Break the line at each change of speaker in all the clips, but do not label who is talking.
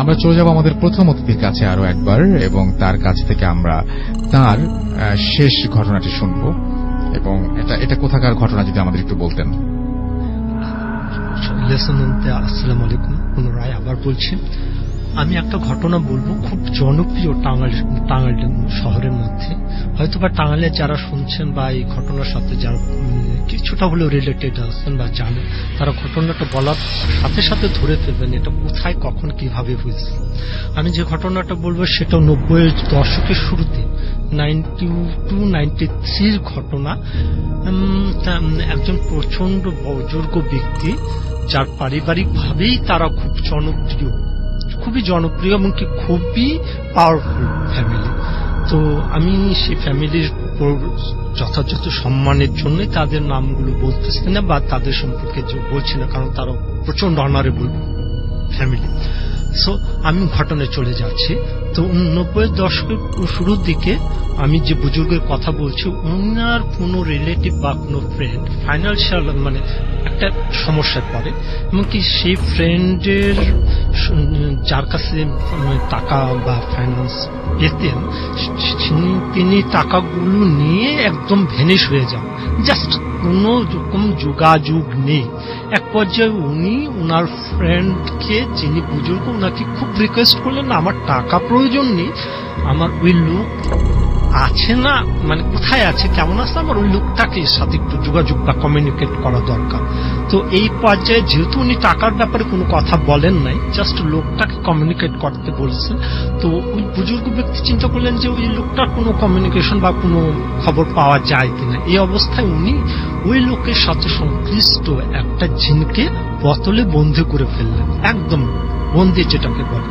আমরা চলে যাব আমাদের প্রথম অতিথির কাছে আরো একবার, এবং তার কাছ থেকে আমরা তার শেষ ঘটনাটি শুনবো। এবং এটা কোথাকার ঘটনা যদি আমাদের একটু বলতেন।
আসসালামু আলাইকুম, পুনরায় আবার বলছি। আমি একটা ঘটনা বলবো, খুব জনপ্রিয় টাঙ্গাইল শহরের মধ্যে। হয়তোবা টাঙ্গাইলে যারা শুনছেন বা এই ঘটনার সাথে যারা কিছুটা হলেও রিলেটেড আছেন বা জানেন, তারা ঘটনাটা বলার সাথে সাথে ধরে ফেলবেন এটা কোথায় কখন কিভাবে হয়েছে। আমি যে ঘটনাটা বলবো সেটা 90-এর দশকের শুরুতে, 92-93 ঘটনা। একজন প্রচন্ড বুজুর্গ ব্যক্তি, যার পারিবারিক ভাবেই তারা খুব জনপ্রিয়, খুবই জনপ্রিয় এবং কি খুবই পাওয়ারফুল ফ্যামিলি। তো আমি সেই ফ্যামিলির যথাযথ সম্মানের জন্যই তাদের নামগুলো বলতেছি না বা তাদের সম্পর্কে বলছি না, কারণ তারা প্রচন্ড অনারেবল ফ্যামিলি। সো আমি ঘটনায় চলে যাচ্ছি। তো 90-এর দশকের শুরুর দিকে আমি যে বুজুর্গের কথা বলছি, ওনার কোনো রিলেটিভ বা কোনো ফ্রেন্ড ফাইন্যান্সিয়াল মানে একটা সমস্যায় পড়ে, এবং কি সেই ফ্রেন্ডের যার কাছে টাকা বা ফাইন্যান্স পেতেন, তিনি টাকাগুলো নিয়ে একদম ভ্যানিশ হয়ে যান, জাস্ট কোনো রকম যোগাযোগ নেই। এক পর্যায়ে উনি ওনার ফ্রেন্ডকে, যিনি বুজুর্গ, ওনাকে খুব রিকোয়েস্ট করলেন, আমার টাকা প্রয়োজন নেই, আমার ওই লোক আছে না, মানে কোথায় আছে, কেমন আছে, আমার ওই লোকটাকে সাথে একটু যোগাযোগ বা কমিউনিকেট করা দরকার। তো এই পর্যায়ে যেহেতু উনি টাকার ব্যাপারে কোনো কথা বলেন নাই, জাস্ট লোকটাকে কমিউনিকেট করতে বলছেন, তো ওই বুজুর্গ ব্যক্তি চিন্তা করলেন যে ওই লোকটার কোনো কমিউনিকেশন বা কোনো খবর পাওয়া যায় কিনা। এই অবস্থায় উনি ওই লোকের সাথে সংশ্লিষ্ট একটা জিনকে বোতলে বন্দি করে ফেললেন, একদম বন্দি যেটাকে বলে।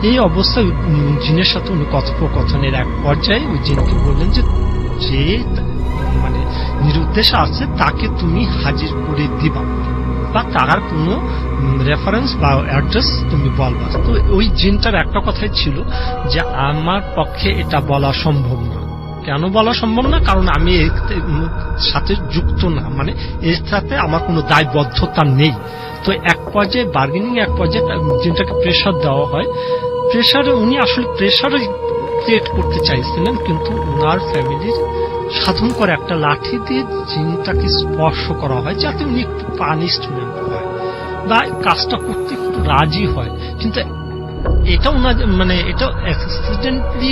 এই অবস্থায় জিনের সাথে উনি কথোপকথনের এক পর্যায়ে ওই জিনকে বললেন যে মানে নিরুদ্দেশ আছে তাকে তুমি হাজির করে দিবা, বা তার কোনো রেফারেন্স বা অ্যাড্রেস তুমি বলবা। তো ওই জিনটার একটা কথাই ছিল যে আমার পক্ষে এটা বলা সম্ভব না। কেন বলা সম্ভব না? কারণ আমি এর সাথে যুক্ত না, মানে এর সাথে আমার কোনো দায়বদ্ধতা নেই। তো এক পর্যায়ে বার্গেনিং, এক পর্যায়ে জিনটাকে প্রেশার দেওয়া হয়। প্রেশারে উনি আসলে প্রেশার ক্রিয়েট করতে চাইছিলেন, কিন্তু ওনার ফ্যামিলির সাধন করে একটা লাঠি দিয়ে জিনটাকে স্পর্শ করা হয়, যাতে উনি একটু পানিশমেন্ট হয় বা কাজটা করতে একটু রাজি হয়। কিন্তু এটা ওনার মানে এটা অ্যাক্সিডেন্টলি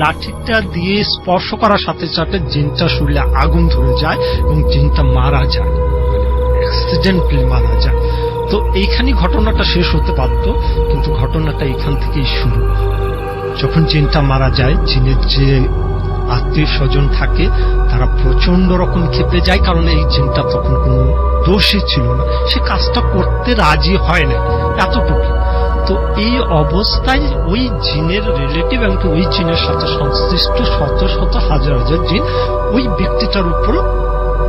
লাঠিটা দিয়ে স্পর্শ করার সাথে সাথে জিনটা শরীরে আগুন ধরে যায় এবং জিনটা মারা যায়, অ্যাক্সিডেন্টলি মারা যায়। তো এইখানে ঘটনাটা শেষ হতে পারত, কিন্তু ঘটনাটা এখান থেকেই শুরু। যখন জিনটা মারা যায়, জিনের যে আত্মীয় স্বজন থাকে তারা প্রচন্ড রকম ক্ষেপে যায়, কারণ এই জিনটা তখন কোনো দোষী ছিল না, সে কাজটা করতে রাজি হয় না, এতটুকু। তো এই অবস্থায় ওই জিনের রিলেটিভ এবং ওই জিনের সাথে সংশ্লিষ্ট শত শত হাজার হাজার জিন ওই ব্যক্তিটার উপর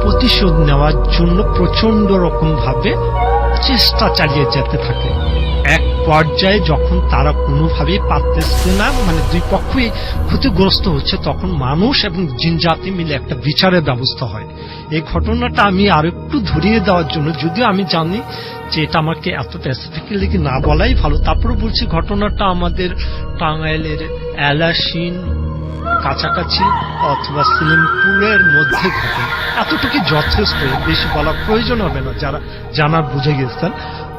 প্রতিশোধ নেওয়ার জন্য প্রচন্ড রকম ভাবে চেষ্টা চালিয়ে যেতে থাকে। এক পর্যায়ে যখন তারা কোনোভাবেই পারতেছে না, মানে দুই পক্ষই ক্ষতিগ্রস্ত হচ্ছে, তখন মানুষ এবং জিন জাতি মিলে একটা বিচারের ব্যবস্থা হয়। এই ঘটনাটা আমি আরেকটু ধরিয়ে দেওয়ার জন্য, যদিও আমি জানি যে এটা আমাকে এত স্পেসিফিক্যালি না বলাই ভালো, তারপরে বলছি ঘটনাটা আমাদের টাঙ্গাইলের এলাশিন কাছাকাছি অথবা সিলিমপুরের মধ্যে ঘটে, এতটুকু যথেষ্ট, বেশি বলার প্রয়োজন হবে না, যারা জানার বুঝে গেছেন।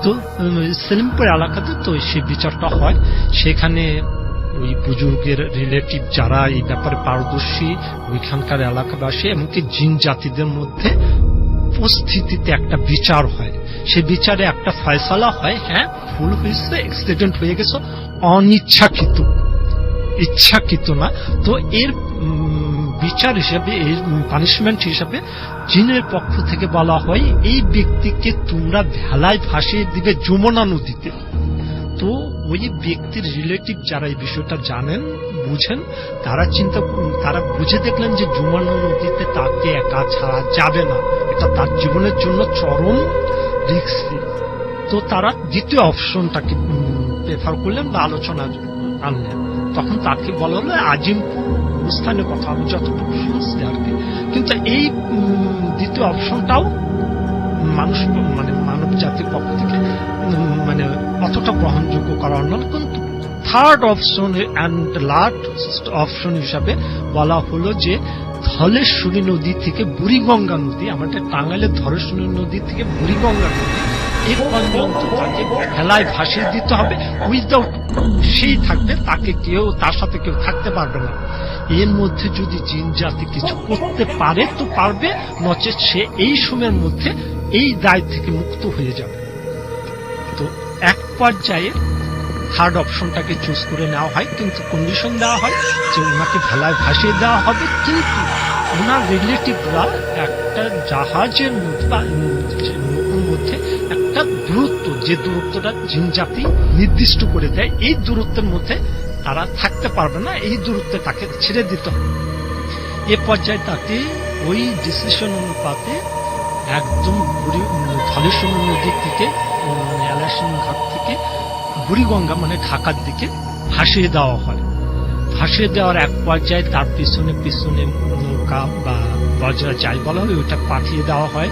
তো সিলিমপুর এলাকাতে তো সেই বিচারটা হয়। সেখানে ওই বুজুর্গের রিলেটিভ যারা এই ব্যাপারে পারদর্শী, ওইখানকার এলাকাবাসী এমনকি জিন জাতিদের মধ্যে উপস্থিতিতে একটা বিচার হয়। সে বিচারে একটা ফয়সালা হয়, হ্যাঁ ভুল হয়েছে, অ্যাক্সিডেন্ট হয়ে গেছে, অনিচ্ছাকৃত, ইচ্ছাকৃত না। তো এর বিচার হিসাবে, এর পানিশমেন্ট হিসাবে জিনের পক্ষ থেকে বলা হয় এই ব্যক্তিকে তোমরা ভেলায় ভাসিয়ে দিবে যমুনা নদীতে। তো ওই ব্যক্তির রিলেটিভ যারা এই বিষয়টা জানেন, বুঝেন, তারা বুঝে দেখলেন যে যমুনা নদীতে তাকে একা ছাড়া যাবে না, এটা তার জীবনের জন্য চরম রিস্কি। তো তারা দ্বিতীয় অপশনটাকে প্রেফার করলেন বা আলোচনা আনলেন। তখন তাকে বলা হলো আজিমপুর স্থানের কথা, আমি যতটুকু শুনছি আর কি। কিন্তু এই দ্বিতীয় অপশনটাও মানুষ মানে মানব জাতির পক্ষ থেকে মানে অতটা গ্রহণযোগ্য করা না। কিন্তু third option and last option হিসাবে বলা হলো যে ধলেশ্বরী নদী থেকে বুড়িগঙ্গা নদী, আমাদের টাঙ্গাইলের ধলেশ্বরী নদী থেকে বুড়িগঙ্গা নদী এই পর্যন্ত তাকে ভেলায় ভাসিয়ে দিতে হবে। উইদাউট সেই থাকবে, তাকে কেউ তার সাথে কেউ থাকতে পারবে না। এর মধ্যে যদি জিন জাতি কিছু করতে পারে তো পারবে, নচেত সে এই সময়ের মধ্যে এই দায় থেকে মুক্ত হয়ে যাবে। তো এক পর্যায়ে থার্ড অপশনটাকে চুজ করে নেওয়া হয়, কিন্তু কন্ডিশন দেওয়া হয় যে ওনাকে ভেলায় ভাসিয়ে দেওয়া হবে, কিন্তু ওনার রিলেটিভরা একটা জাহাজের মধ্যে বা নৌকোর মধ্যে একটা দূরত্ব, যে দূরত্বটা জিন জাতি নির্দিষ্ট করে দেয়, এই দূরত্বের মধ্যে তারা থাকতে পারবে না, এই দূরত্বে তাকে ছেড়ে দিতে হবে। এ পর্যায়ে তাকে ওই ডিসিশন অনুপাতে একদম ধলেশ্বরী নদী থেকে এলাসিন ঘাট থেকে বুড়িগঙ্গা মানে ঢাকার দিকে ভাসিয়ে দেওয়া হয়। ভাসিয়ে দেওয়ার এক পর্যায়ে তার পিছনে পিছনে নৌকা বা বজ্রা যাই বলা হয় ওইটা পাঠিয়ে দেওয়া হয়।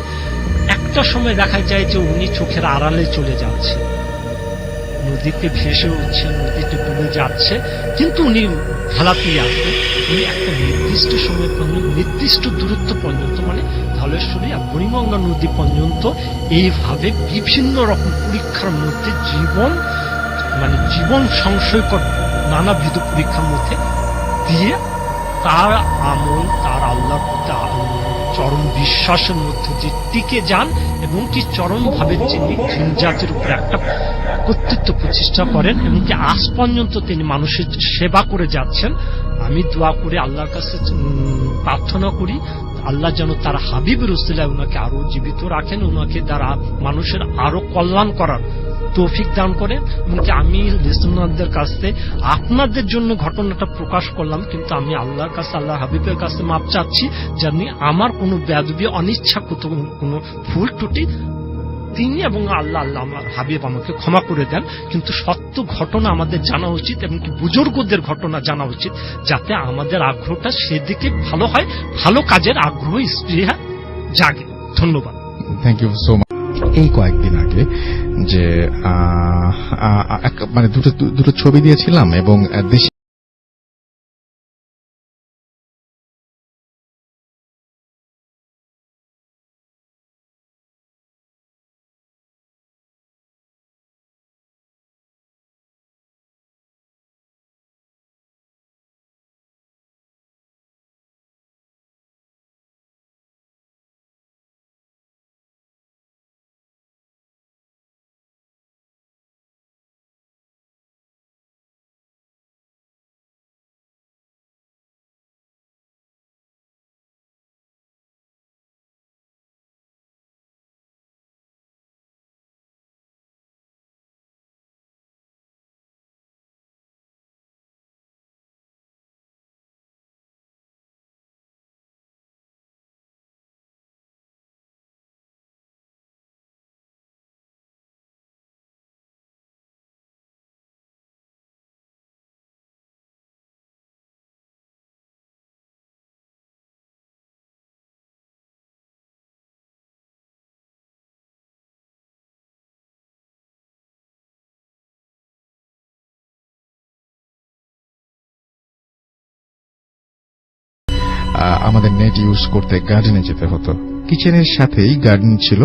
একটা সময় দেখা যায় যে উনি চোখের আড়ালে চলে যাচ্ছে, নদীতে ভেসে উঠছে, নদীতে ডুবে যাচ্ছে, কিন্তু উনি ভেলাতেই আসবে। উনি একটা নির্দিষ্ট সময় পর্যন্ত, নির্দিষ্ট দূরত্ব পর্যন্ত, মানে ধলেশ্বরী আর বুড়িগঙ্গা নদী পর্যন্ত এইভাবে বিভিন্ন রকম পরীক্ষার মধ্যে জীবন সংশয়কর নানাবিধ পরীক্ষার মধ্যে দিয়ে তার আমল, তার আল্লাহর প্রতি চরম বিশ্বাসের মধ্যে যে টিকে যান এবং কি চরমভাবে তিনি জিন জাতির উপর একটা কর্তৃত্ব প্রতিষ্ঠা করেন এবং কি আজ পর্যন্ত তিনি মানুষের সেবা করে যাচ্ছেন। আমি দোয়া করে আল্লাহর কাছে প্রার্থনা করি আল্লাহ যেন তার হাবিবের উসিলায় ওনাকে আরো জীবিত রাখেন, ওনাকে দ্বারা মানুষের আরো কল্যাণ করার তৌফিক দান করেন। এমনকি আমি লিসনারদের কাছে আপনাদের জন্য ঘটনাটা প্রকাশ করলাম, কিন্তু আমি আল্লাহর কাছে, আল্লাহ হাবিবের কাছে মাপ চাচ্ছি জানি আমার কোনো বেয়াদবি, অনিচ্ছাকৃত কোনো ভুল ত্রুটি তিনি এবং আল্লাহ আমার হাবিব আমাকে ক্ষমা করে দেন। কিন্তু সত্য ঘটনা আমাদের জানা উচিত এবং বুজুর্গদের ঘটনা জানা উচিত, যাতে আমাদের আগ্রহটা সেদিকে ভালো হয়, ভালো কাজের আগ্রহ স্পৃহা জাগে। ধন্যবাদ।
Thank you so much. এই কয়েকদিন আগে যে মানে দুটো ছবি দিয়েছিলাম এবং দেশে আমাদের নেট ইউজ করতে গার্ডেনে যেতে হতো। কিচেনের সাথেই গার্ডেন ছিল।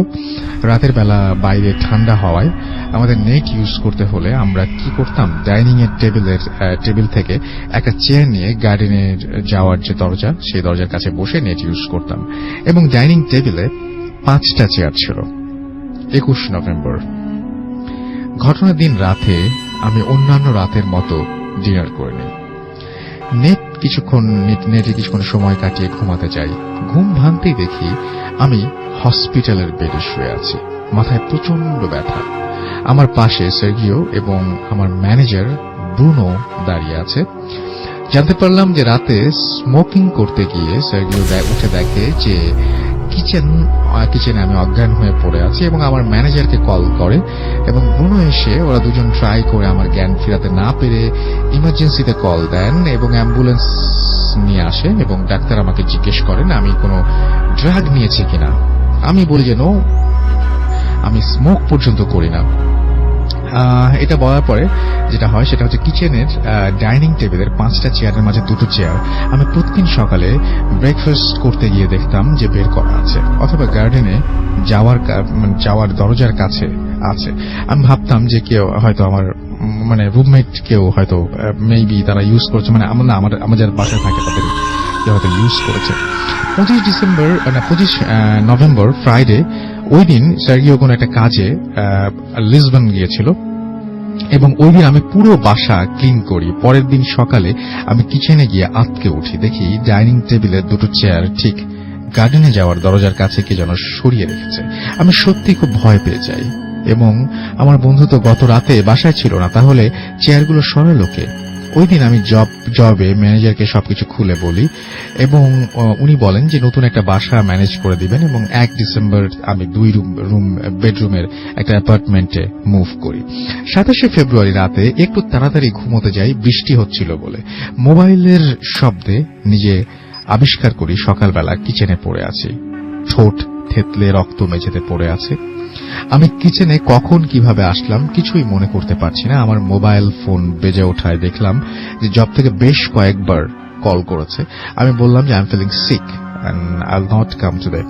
রাতের বেলা বাইরে ঠান্ডা হওয়ায় আমাদের নেট ইউজ করতে হলে আমরা কি করতাম, ডাইনিং এর টেবিল থেকে একটা চেয়ার নিয়ে গার্ডেনের যাওয়ার যে দরজা, সেই দরজার কাছে বসে নেট ইউজ করতাম। এবং ডাইনিং টেবিলে 5টা চেয়ার ছিল। 21 নভেম্বর ঘটনার দিন রাতে আমি অন্যান্য রাতের মতো ডিনার করিনি। নেটে কিছুক্ষণ সময় কাটিয়ে ঘুমাতে যাই। ঘুম ভাঙতেই দেখি আমি হসপিটালের বেডে শুয়ে আছি, মাথায় প্রচন্ড ব্যথা। আমার পাশে সার্গিও এবং আমার ম্যানেজার ব্রুনো দাঁড়িয়ে আছে। জানতে পারলাম যে রাতে স্মোকিং করতে গিয়ে সার্গিও উঠে দেখে যে কিচেনে আমি অজ্ঞান হয়ে পড়ে আছি এবং আমার ম্যানেজারকে কল করে এবং ব্রুনো এসে ওরা দুজন ট্রাই করে আমার জ্ঞান ফেরাতে না পেরে ইমার্জেন্সিতে কল দেন এবং অ্যাম্বুলেন্স নিয়ে আসে এবং ডাক্তার আমাকে জিজ্ঞেস করেন আমি কোনো ড্রাগ নিয়েছি কিনা। আমি বলি যে নো, আমি স্মোক পর্যন্ত করি না। এটা বলার পরে যেটা হয় সেটা হচ্ছে কিচেনের ডাইনিং টেবিলের 5টা চেয়ারের মাঝে 2টো চেয়ার আমি প্রতিদিন সকালে ব্রেকফাস্ট করতে গিয়ে দেখতাম যে বের করা আছে, অথবা গার্ডেনে যাওয়ার দরজার কাছে আছে। আমি ভাবতাম যে কেউ হয়তো আমার রুমমেট কেউ হয়তো মেবি তারা ইউজ করছে, আমার যারা বাসায় থাকে তাদের কেউ হয়তো ইউজ করেছে। 25 নভেম্বর ফ্রাইডে, ওই দিন সার্গিও কোনো একটা কাজে লিসবন গিয়েছিল এবং ওই দিন আমি পুরো বাসা ক্লিন করি। পরের দিন সকালে আমি কিচেনে গিয়ে আটকে উঠি, দেখি ডাইনিং টেবিলের 2টো চেয়ার ঠিক গার্ডেনে যাওয়ার দরজার কাছে কে যেন সরিয়ে রেখেছে। আমি সত্যি খুব ভয় পেয়ে যাই এবং আমার বন্ধু তো গত রাতে বাসায় ছিল না, তাহলে চেয়ারগুলো সরালো কে? ওই দিন আমি জবে ম্যানেজারকে সবকিছু খুলে বলি এবং উনি বলেন যে নতুন একটা বাসা ম্যানেজ করে দিবেন এবং 1 ডিসেম্বর আমি 2 বেডরুমের একটা অ্যাপার্টমেন্টে মুভ করি। 27 ফেব্রুয়ারি রাতে একটু তাড়াতাড়ি ঘুমোতে যাই, বৃষ্টি হচ্ছিল বলে। মোবাইলের শব্দে নিজে আবিষ্কার করি সকালবেলা কিচেনে পড়ে আছি, ঠোঁট থেতলে রক্ত মেঝেতে পড়ে আছে। আমি কিচেনে কখন কিভাবে আসলাম কিছুই মনে করতে পারছি না। আমার মোবাইল ফোন বেজে ওঠায় দেখলাম যে জব থেকে বেশ কয়েকবার কল করেছে। আমি বললাম যে I am feeling sick and I will not come today.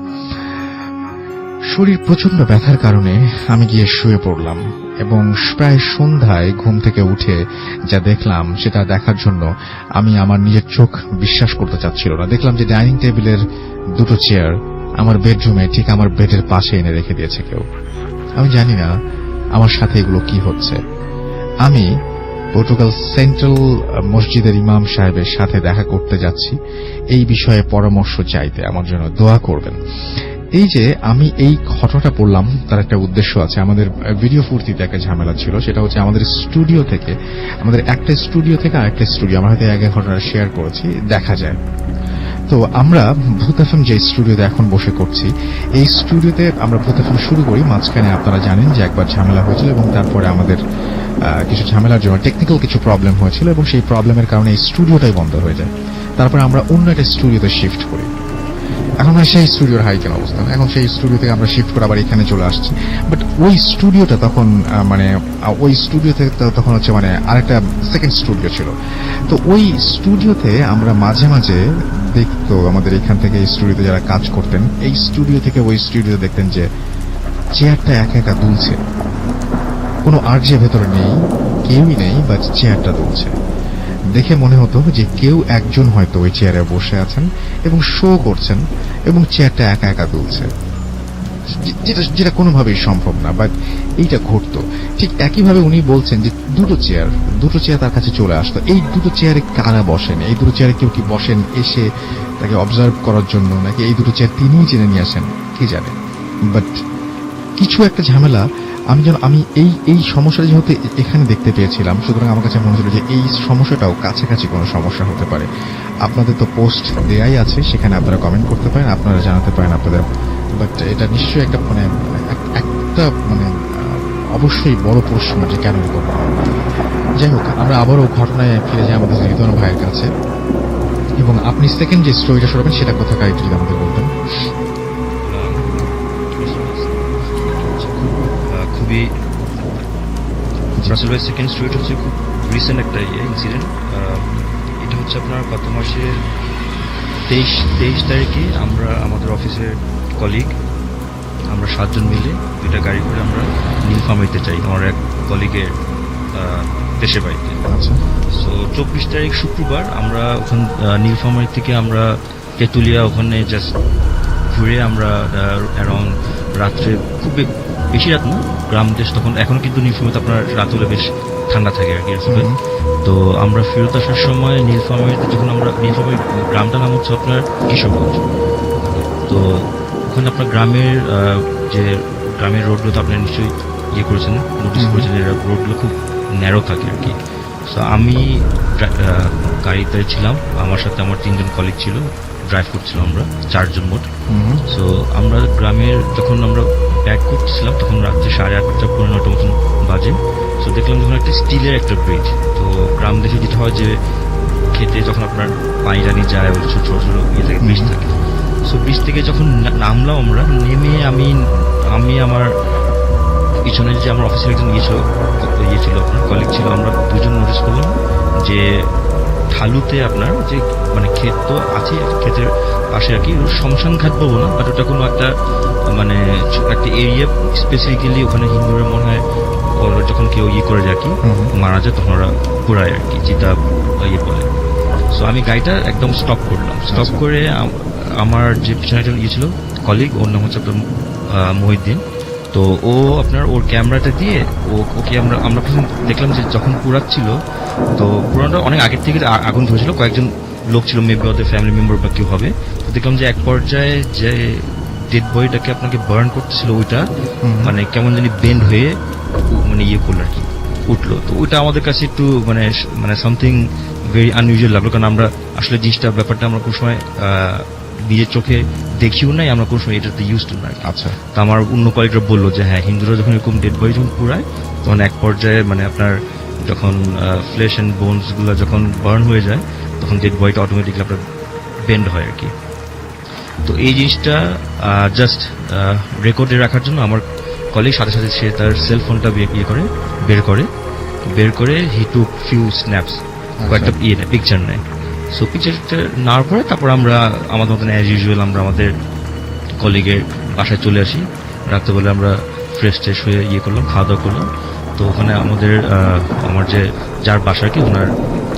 শরীর প্রচন্ড ব্যথার কারণে আমি গিয়ে শুয়ে পড়লাম এবং প্রায় সন্ধ্যায় ঘুম থেকে উঠে যা দেখলাম সেটা দেখার জন্য আমি আমার নিজের চোখ বিশ্বাস করতে চাচ্ছিল না। দেখলাম যে ডাইনিং টেবিলের 2টো চেয়ার আমার বেডরুমে ঠিক আমার বেডের পাশে এনে রেখে দিয়েছে কেউ। আমি জানি না আমার সাথে এগুলো কি হচ্ছে। আমি পর্তুগাল সেন্ট্রাল মসজিদের ইমাম সাহেবের সাথে দেখা করতে যাচ্ছি এই বিষয়ে পরামর্শ চাইতে, আমার জন্য দোয়া করবেন। এই যে আমি এই ঘটনাটা পড়লাম তার একটা উদ্দেশ্য আছে। আমাদের ভিডিও ফুর্তিতে একটা ঝামেলা ছিল, সেটা হচ্ছে আমাদের একটা স্টুডিও থেকে আরেকটা স্টুডিও, আমরা হয়তো আগে ঘটনাটা শেয়ার করেছি, দেখা যায়। তো আমরা ভূত এফএম যে স্টুডিওতে এখন বসে করছি, এই স্টুডিওতে আমরা ভূত এফএম শুরু করি। মাঝখানে আপনারা জানেন যে একবার ঝামেলা হয়েছিল এবং তারপরে আমাদের কিছু ঝামেলার জন্য টেকনিক্যাল কিছু প্রবলেম হয়েছিল এবং সেই প্রবলেমের কারণে এই স্টুডিওটাই বন্ধ হয়ে যায়। তারপরে আমরা অন্য একটা স্টুডিওতে শিফট করি। এখন সেই স্টুডিওর হাইকেন অবস্থান, এখন সেই স্টুডিও থেকে আমরা শিফট করে আবার এখানে চলে আসছি। বাট ওই স্টুডিওটা তখন ওই স্টুডিও থেকে তখন হচ্ছে আরেকটা সেকেন্ড স্টুডিও ছিল। তো ওই স্টুডিওতে আমরা মাঝে মাঝে দেখতো, আমাদের এখান থেকে এই স্টুডিওতে যারা কাজ করতেন, এই স্টুডিও থেকে ওই স্টুডিওতে দেখতেন যে চেয়ারটা একা একা দুলছে, কোনো আর্জে ভেতরে নেই, কেউই নেই, বাট চেয়ারটা দুলছে। দেখে মনে হতো যে কেউ একজন হয়তো ওই চেয়ারে বসে আছেন এবং শো করছেন এবং চেয়ারটা একা একা দুলছে, যেটা কোনোভাবেই সম্ভব না, বাট এইটা ঘটতো। ঠিক একইভাবে উনি বলছেন যে 2টো চেয়ার তার কাছে চলে আসতো। এই 2টো চেয়ারে কারা বসেন? এই 2টো চেয়ারে কেউ কি বসেন এসে তাকে অবজার্ভ করার জন্য, নাকি এই 2টো চেয়ার তিনিই চেনে নিয়ে আসেন, কি জানে। বাট কিছু একটা ঝামেলা আমি এই সমস্যাটা যেহেতু এখানে দেখতে পেয়েছিলাম, সুতরাং আমার কাছে মনে হচ্ছিল যে এই সমস্যাটাও কাছাকাছি কোনো সমস্যা হতে পারে। আপনাদের তো পোস্ট দেয়াই আছে, সেখানে আপনারা কমেন্ট করতে পারেন, আপনারা জানাতে পারেন আপনাদের। বাট এটা নিশ্চয়ই একটা অবশ্যই বড় প্রশ্ন যে কেন এরকম। যাই হোক, আমরা আবারও ঘটনায় ফিরে যাই আমাদের হৃদয় ভাইয়ের কাছে এবং আপনি সেকেন্ড যে স্টোরিটা শোনাবেন সেটা কোথাকার একটু যদি আমাদের বলতেন।
খুবই রাসেল ভাই সেকেন্ড স্টোরিটা হচ্ছে খুব রিসেন্ট একটা ইনসিডেন্ট। এটা হচ্ছে আপনার গত মাসের 23 তারিখে আমরা আমাদের অফিসের কলিগ আমরা 7 জন মিলে 2টা গাড়ি করে আমরা নীলফামারীতে যাই, আমার এক কলিগের দেশের বাড়িতে। সো 24 তারিখ শুক্রবার আমরা ওখানে নীলফামারী থেকে আমরা তেঁতুলিয়া ওখানে জাস্ট ঘুরে আমরা অ্যারাউন্ড রাত্রে, খুব বেশি রাত না, গ্রাম দেশ তখন, এখন কিন্তু নীলফামারীতে আপনার রাত হলে বেশ ঠান্ডা থাকে আর কি। তো আমরা ফেরত আসার সময় নীলফামারীতে যখন নীলফামারী গ্রামটার নাম হচ্ছে আপনার কিশোরগঞ্জ। তো ওখানে আপনার গ্রামের রোডগুলো তো আপনি নিশ্চয়ই করেছেন, নোটিস করেছেন, রোডগুলো খুব ন্যারো থাকে আর কি। সো আমি গাড়িতে ছিলাম, আমার সাথে আমার 3 জন কলিগ ছিল, ড্রাইভ করছিলাম আমরা 4 জন মোট। সো আমরা গ্রামের যখন আমরা ব্যাক করতেছিলাম তখন রাত্রে 8:30 পৌনে 9টা মতন বাজে। সো দেখলাম যখন একটা স্টিলের একটা ব্রিজ, তো গ্রাম দেশে যেটা হয় যে খেতে যখন আপনার পানি টানি যায়, ওই ছোট ছোট ব্রিজ থাকে। সো ব্রিজ থেকে যখন নামলাম আমরা, নেমে আমি আমার পিছনে যে আমার অফিসের একজন ইয়ে ছিল আপনার কলিগ ছিল, আমরা দুজন নোটিস করলাম যে ঢালুতে আপনার যে মানে ক্ষেত তো আছে, ক্ষেতের পাশে আর কি শ্মশান ঘাট বলবো না, বাট ওটা কোনো একটা মানে একটা এরিয়া স্পেসিফিক্যালি ওখানে হিন্দুরা মনে হয় ওরা যখন কেউ ইয়ে করে যায় আর কি মারা যায় তখন ওরা পুরায় আর কি চিতা ইয়ে বলে। সো আমি গাড়িটা একদম স্টপ করলাম, স্টপ করে আমার যে পিছনে একজন ইয়ে ছিল কলিগ, ওর নাম হচ্ছে আপনার মহিউদ্দিন। তো ও আপনার ওর ক্যামেরাটা দিয়ে ওকে আমরা প্রথম দেখলাম যে যখন পুরাচ্ছিল, তো পুরানোটা অনেক আগের থেকে আগুন ধরেছিল, কয়েকজন লোক ছিল, মেবি ওদের ফ্যামিলি মেম্বার বা কেউ হবে। তো দেখলাম যে এক পর্যায়ে যে ডেড বডিটাকে আপনাকে বার্ন করতেছিল ওইটা মানে কেমন জানি বেন্ড হয়ে মানে ইয়ে করলো আর কি, উঠলো। তো ওইটা আমাদের কাছে একটু মানে সামথিং ভেরি আনইউজুয়াল লাগলো, কারণ আমরা আসলে জিনিসটা ব্যাপারটা আমরা কোনো সময় নিজের চোখে দেখিও নাই, আমরা কোনো সময় এটাতে ইউজ টু নাই।
আচ্ছা,
তো আমার অন্য কয়েকটা বললো যে হ্যাঁ হিন্দুরা যখন এরকম ডেড বডি যখন পুরায় তখন এক পর্যায়ে মানে আপনার যখন ফ্লেশ অ্যান্ড বোনস গুলো যখন বার্ন হয়ে যায় তখন ডেড বডিটা অটোমেটিকলি আপনার বেন্ড হয় আর কি। তো এই জিনিসটা জাস্ট রেকর্ডে রাখার জন্য আমার কলিগ সাথে সাথে সে তার সেলফোনটা বের করে হি টুক ফিউ স্ন্যাপস, কয়েকটা পিকচার নেয়। সো পিকচারটা নেওয়ার পরে তারপর আমরা আমাদের মতন অ্যাজ ইউজুয়াল আমরা আমাদের কলিগের বাসায় চলে আসি। রাত্রেবেলা আমরা ফ্রেশ ট্রেশ হয়ে ইয়ে করলাম, খাওয়া দাওয়া করলাম। তো ওখানে আমার যে যার বাসায় কি ওনার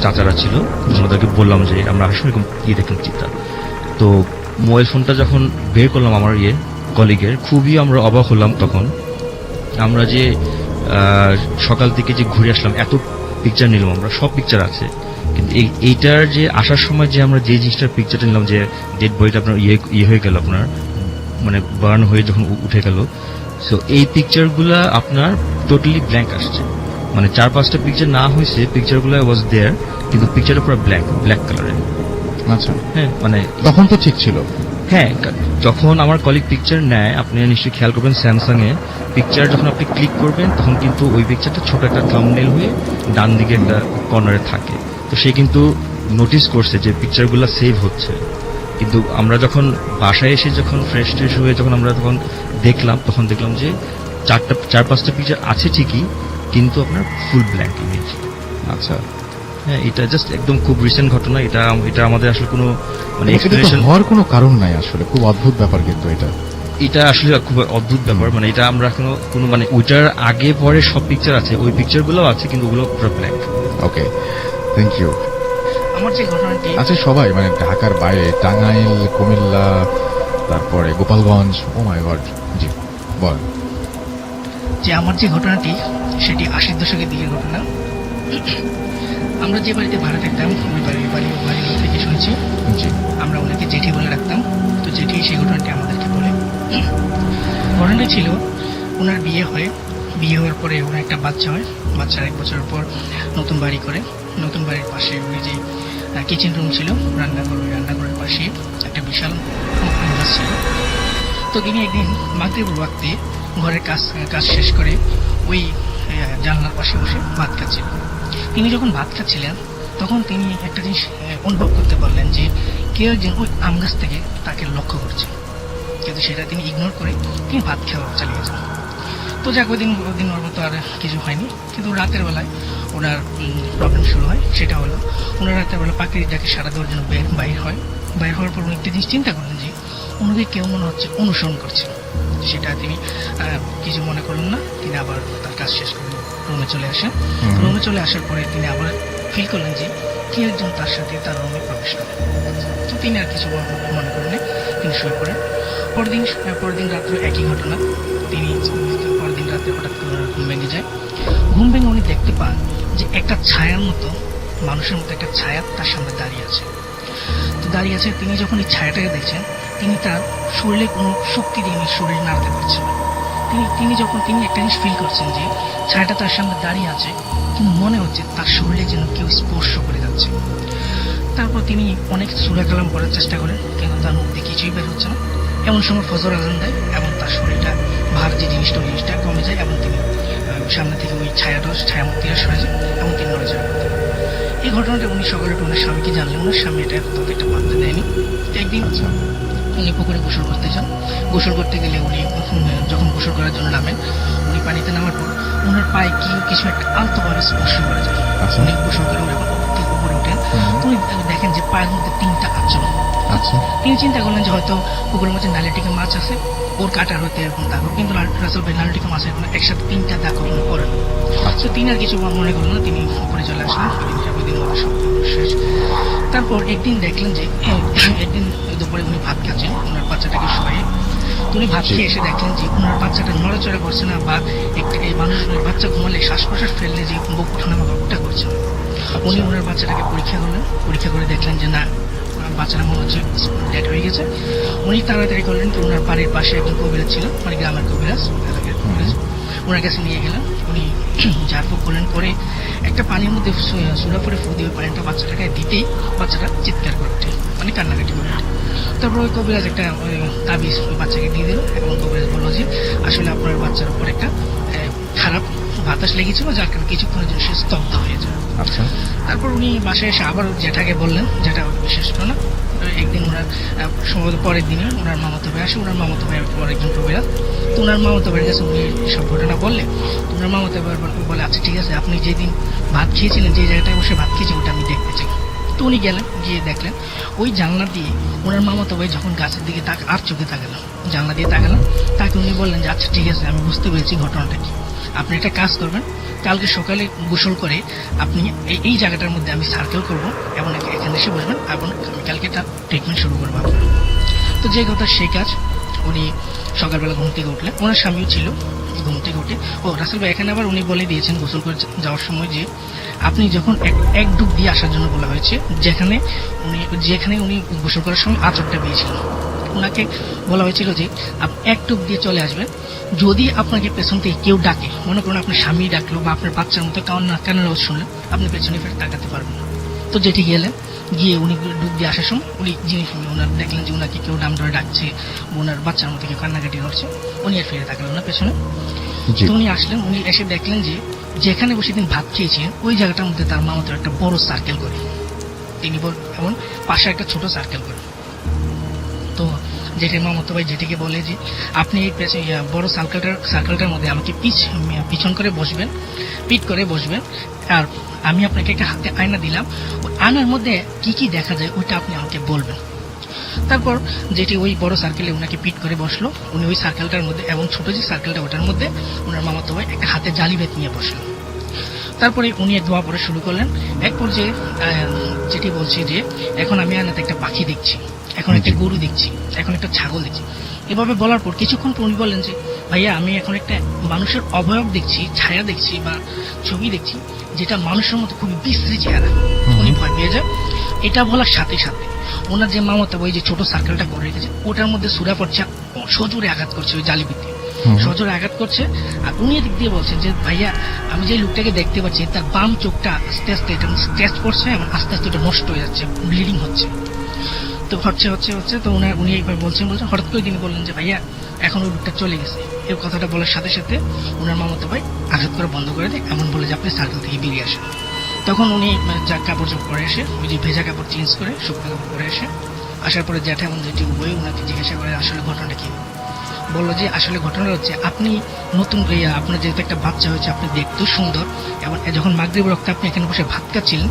চাচারা ছিল, ওনাদেরকে বললাম যে আমরা আসলে এরকম ইয়ে দেখলাম চিন্তা। তো মোবাইল ফোনটা যখন বের করলাম আমার কলিগের, খুবই আমরা অবাক হলাম। তখন আমরা যে সকাল থেকে যে ঘুরে আসলাম, এত পিকচার নিলাম আমরা, সব পিকচার আছে, কিন্তু এইটার যে আসার সময় যে আমরা যে জিনিসটার পিকচারটা নিলাম যে ডেড বডিটা আপনার ইয়ে হয়ে গেল আপনার মানে বার্ন হয়ে যখন উঠে গেল, সো এই পিকচারগুলা আপনার টোটালি ব্ল্যাঙ্ক আসছে। মানে 4-5টা পিকচার না হয়েছে, পিকচারগুলো ওয়াজ দেয়ার, কিন্তু পিকচারটা পুরো ব্ল্যাক কালারের।
আচ্ছা,
হ্যাঁ মানে
তখন তো ঠিক ছিল।
হ্যাঁ, যখন আমার কলিগ পিকচার নেয় আপনি নিশ্চয়ই খেয়াল করবেন স্যামসাং এ পিকচার যখন আপনি ক্লিক করবেন তখন কিন্তু ওই পিকচারটা ছোট একটা থাম্বনেল হয়ে ডান দিকে একটা কর্নারে থাকে। তো সে কিন্তু নোটিস করছে যে পিকচারগুলো সেভ হচ্ছে, কিন্তু আমরা যখন বাসায় এসে যখন ফ্রেশ ট্রেশ হয়ে যখন আমরা তখন দেখলাম, তখন দেখলাম যে 4-5টা পিকচার আছে ঠিকই, কিন্তু আপনার ফুল ব্ল্যাঙ্ক ইমেজ।
আচ্ছা,
হ্যাঁ, এটা জাস্ট একদম খুব রিসেন্ট ঘটনা। এটা আমাদের আসলে কোনো মানে
এটা তো
এক্সপ্লেনেশন
হওয়ার কোনো কারণ নাই আসলে, খুব অদ্ভুত ব্যাপার কিন্তু
এটা আসলে খুব অদ্ভুত ব্যাপার। মানে এটা আমরা কোনো মানে ওইটার আগে পরে সব পিকচার আছে, ওই পিকচারগুলো আছে কিন্তু ওগুলো পুরো ব্ল্যাঙ্ক।
Okay, thank you.
আমার যে ঘটনাটি
আচ্ছা, সবাই মানে ঢাকার বাইরে টাঙ্গাইল, কুমিল্লা, তারপরে গোপালগঞ্জ, ও মাই গড, জি বল।
আমার যে ঘটনাটি সেটি 80 দশকের দিকের ঘটনা। আমরা যে বাড়িতে ভাড়া থাকতাম ওই বাড়ির লোক থেকে শুনেছি,
জি,
আমরা ওনাকে জেঠি বলে রাখতাম। তো জেঠি সেই ঘটনাটি আমাদেরকে বলে। ঘটনাটি ছিল ওনার বিয়ে হওয়ার পরে ওনার একটা বাচ্চা হয়। বাচ্চার 1 বছর পর নতুন বাড়ি করে, নতুন বাড়ির পাশে ওই যে কিচেন রুম ছিল, রান্নাঘরের পাশে একটা বিশাল গাছ ছিল। তো তিনি একদিন মাগরিবের ওয়াক্তে ঘরের কাজ শেষ করে ওই জানলার পাশে বসে ভাত খাচ্ছিলেন। তিনি যখন ভাত খাচ্ছিলেন তখন তিনি একটা জিনিস অনুভব করতে পারলেন যে কেউ একজন ওই আম গাছ থেকে তাকে লক্ষ্য করছে, কিন্তু সেটা তিনি ইগনোর করে তিনি ভাত খাওয়া চালিয়ে যান। তো যাক, ওই দিন ওর মতো আর কিছু হয়নি। কিন্তু রাতের বেলায় ওনার প্রবলেম শুরু হয়। সেটা হলো ওনার রাতের বেলা পাখির ডাকে সাড়া দেওয়ার জন্য বাইর হওয়ার পর উনি একটা জিনিস চিন্তা করলেন যে ওনাকে কেউ মনে হচ্ছে অনুসরণ করছে। সেটা তিনি কিছু মনে করলেন না। তিনি আবার তার কাজ শেষ করে রুমে চলে আসেন। রুমে চলে আসার পরে তিনি আবার ফিল করলেন যে কেউ একজন তার সাথে তার রুমে প্রবেশ করে। তো তিনি আর কিছু মনে করেন, তিনি শুয়ে পড়েন। পরদিন রাত্রে একই ঘটনা। তিনি পরদিন রাত্রে হঠাৎ করে ঘুম ভেঙে যায়। ঘুম ভেঙে উনি দেখতে পান যে একটা ছায়ার মতো, মানুষের মতো একটা ছায়া তার সামনে দাঁড়িয়ে আছে। তিনি যখন এই ছায়াটাকে দেখছেন, তিনি তার শরীরে কোনো শক্তি দিয়ে শরীর নাড়তে পারছেন না। তিনি একটা জিনিস ফিল করছেন যে ছায়াটা তার সামনে দাঁড়িয়ে আছে, কিন্তু মনে হচ্ছে তার শরীরে যেন কেউ স্পর্শ করে যাচ্ছে। তারপর তিনি অনেক সূরা কালাম পড়ার চেষ্টা করেন, কিন্তু তার মুখ দিয়ে কিছুই বের হচ্ছে না। এমন সময় ফজর আজান দেয় এবং তার শরীরটা ভার যে জিনিসটা কমে যায় এবং তিনি সামনে থেকে ওই ছায়ামূর্তিরা সরে যায় এবং তিনি নড়াচড়া করতেন। এই ঘটনাটা উনি সকালে ওনার স্বামীকে জানলেন। ওনার স্বামী এটা ততটা পাত্তা দেয়নি। একদিন উনি পুকুরে গোসল করতে যান। গোসল করতে গেলে উনি যখন গোসল করার জন্য নামেন, উনি পানিতে নামার পর ওনার পায়ে কিছু একটা আলতোভাবে স্পর্শ করে যায়।
আচ্ছা।
উনি গোসল করে উনি থেকে উপরে ওঠেন, তো উনি দেখেন যে পায়ের মধ্যে 3টা আঁচড়।
আচ্ছা।
তিনি চিন্তা করলেন যে হয়তো পুকুরের মধ্যে নালিটিকা মাছ আছে, ওর কাটার হয়তো এরকম দাগ হবে। কিন্তু রাসেল ভাই নালিটিকা মাছের কোনো একসাথে 3টা দাগ কখনো করেন।
আচ্ছা।
তো তিনি আর কিছু মনে করলেন না, তিনি উপরে চলে আসলেন। ওই দিন ওদের সব শেষ। তারপর একদিন দেখলেন যে একদিন দুপুরে উনি ভাত খাচ্ছেন ওনার বাচ্চাটাকে শোয়ে। উনি ভাত খেয়ে এসে দেখলেন যে ওনার বাচ্চাটা নড়াচড়া করছে না, বা একটা মানুষ বাচ্চা ঘুমালে শ্বাস প্রশ্বাস ফেললে যে বুক ওঠানামা ভাবটা করছে না। উনি ওনার বাচ্চাটাকে পরীক্ষা করলেন, পরীক্ষা করে দেখলেন যে না, বাচ্চারা মনে হচ্ছে ডেড হয়ে গেছে। উনি তাড়াতাড়ি করলেন কি ওনার বাড়ির পাশে একজন কবিরাজ ছিল, মানে গ্রামের কবিরাজ, এলাকার কবিরাজ, ওনার কাছে নিয়ে গেলেন। উনি ঝাড়ফুঁক করলেন, করে একটা পানির মধ্যে সুরা করে ফু দিয়ে পানিটা বাচ্চাটাকে দিতেই বাচ্চাটা চিৎকার করে ওঠে, মানে কান্নাকাটি করে ওঠে। তারপর ওই কবিরাজ একটা তাবিজ ওই বাচ্চাকে দিয়ে দিল, এবং কবিরাজ বললো যে আসলে আপনার বাচ্চার উপর একটা খারাপ বাতাস লেগেছিল, যার কারণে কিছুক্ষণের জন্য সে স্তব্ধ হয়ে যায়।
আচ্ছা।
তারপর উনি বাসায় এসে আবার জেঠাকে বললেন, যেটা বিশেষ হলো না। একদিন ওনার সম্ভবত পরের দিনে ওনার মামাতো ভাই আসে, ওনার মামাতো ভাই একজন কবিরাজ। তো ওনার মামাতো ভাইয়ের কাছে উনি সব ঘটনা বললে, ওনার মামাতো ভাই বলে আচ্ছা ঠিক আছে, আপনি যেদিন ভাত খেয়েছিলেন, যে জায়গাটায় বসে ভাত খেয়েছেন ওটা আমি দেখতে চাই। তো উনি গেলেন, গিয়ে দেখলেন ওই জানলা দিয়ে ওনার মামাতো ভাই যখন গাছের দিকে আর চোখে তাকালেন, জানলা দিয়ে তাকালেন, তাকে উনি বললেন যে আচ্ছা ঠিক আছে, আমি বুঝতে পেরেছি ঘটনাটা কি। আপনি একটা কাজ করবেন, কালকে সকালে গোসল করে আপনি এই জায়গাটার মধ্যে আমি সার্কেল করব, এবং এখানে এসে বসবেন, এবং আমি কালকে তার ট্রিটমেন্ট শুরু করবো আপনার। তো যে কথা সেই কাজ। উনি সকালবেলা ঘুম থেকে উঠলেন, ওনার স্বামীও ছিল। ঘুম থেকে উঠে রাসেল ভাই এখানে আবার উনি বলে দিয়েছেন গোসল করে যাওয়ার সময় যে আপনি যখন এক ডুব দিয়ে আসার জন্য বলা হয়েছে, যেখানে উনি গোসল করার সময় আঁচড়টা পেয়েছিলেন, ওনাকে বলা হয়েছিল যে আপনি এক ডুব দিয়ে চলে আসবেন। যদি আপনাকে পেছন থেকে কেউ ডাকে, মনে করুন আপনার স্বামী ডাকলো বা আপনার বাচ্চার মতো কান্নার আওয়াজ শুনলেন, আপনি পেছনে ফের তাকাতে পারবেন না। তো যেটি গেলেন, গিয়ে উনি ডুব দিয়ে আসার সময় উনি ওনার দেখলেন যে ওনাকে কেউ নাম ধরে ডাকছে, ওনার বাচ্চার মতো কেউ কান্নাকাটি করছে, উনি আর ফিরে তাকালেন না পেছনে। তো উনি আসলেন, উনি এসে দেখলেন যে যেখানে বসে দিন ভাত খেয়েছেন ওই জায়গাটার মধ্যে তার মামাতো একটা বড় সার্কেল করে, তিনি এবং পাশে একটা ছোট সার্কেল করে। তো যেটি মামাতো ভাই যেটিকে বলে যে আপনি এই বড় সার্কেলটার মধ্যে আমাকে পিছন করে বসবেন, পিঠ করে বসবেন, আর আমি আপনাকে একটা হাতে আয়না দিলাম, ওই আয়নার মধ্যে কি কি দেখা যায় ওইটা আপনি আমাকে বলবেন। তারপর যেটি ওই বড় সার্কেলে ওনাকে পিট করে বসলো, উনি ওই সার্কেলটার মধ্যে, এবং ছোট যে সার্কেলটা ওটার মধ্যে ওনার মামাতো ভাই একটা হাতে জালি বেত নিয়ে বসলো। তারপরে উনি দোয়া পড়া শুরু করলেন। এক পর্যায়ে যেটি বলছে যে এখন আমি আয়নাতে একটা পাখি দেখছি, এখন একটা গরু দেখছি, এখন একটা ছাগল দেখছি। এভাবে বলার পর কিছুক্ষণ পর উনি বললেন যে ভাইয়া আমি এখন একটা মানুষের অবয়ব দেখছি, ছায়া দেখছি বা ছবি দেখছি, যেটা মানুষের মতো খুবই বিশ্রী চেহারা। উনি ভয় পেয়ে যায়। এটা বলার সাথে সাথে ওনার যে মামাতো ভাই যে ছোট সার্কেলটা করে রেখেছে ওটার মধ্যে সুরা পড়ছে, সজোরে আঘাত করছে, ওই জালিবিতে সজোরে আঘাত করছে। আর উনি এদিক দিয়ে বলছেন যে ভাইয়া আমি যে লোকটাকে দেখতে পাচ্ছি তার বাম চোখটা আস্তে আস্তে এটা স্ক্র্যাচ করছে, এবং আস্তে আস্তে এটা নষ্ট হয়ে যাচ্ছে, ব্লিডিং হচ্ছে। তো হচ্ছে তো উনি এইভাবে বলছেন, হঠাৎ করে তিনি বললেন যে ভাইয়া এখন ওই লোকটা চলে গেছে। এই কথাটা বলার সাথে সাথে ওনার মামাতো ভাই আঘাত করে বন্ধ করে দেয়, এমন বলে যে আপনি সার্কেল থেকে বেরিয়ে আসেন। তখন উনি কাপড় চোপড় পরে এসে ওই যে ভেজা কাপড় চেঞ্জ করে শুকনো কাপড় পরে এসে আসার পরে জ্যাঠা এবং যেটি উভয় ওনাকে জিজ্ঞাসা করে আসলে ঘটনাটা কি। বললো যে আসলে ঘটনা হচ্ছে আপনি নতুন আপনার যেহেতু একটা বাচ্চা হয়েছে, আপনি দেখতেও সুন্দর, এবং যখন মাগরিব রক্তে আপনি এখানে বসে ভাত খাচ্ছিলেন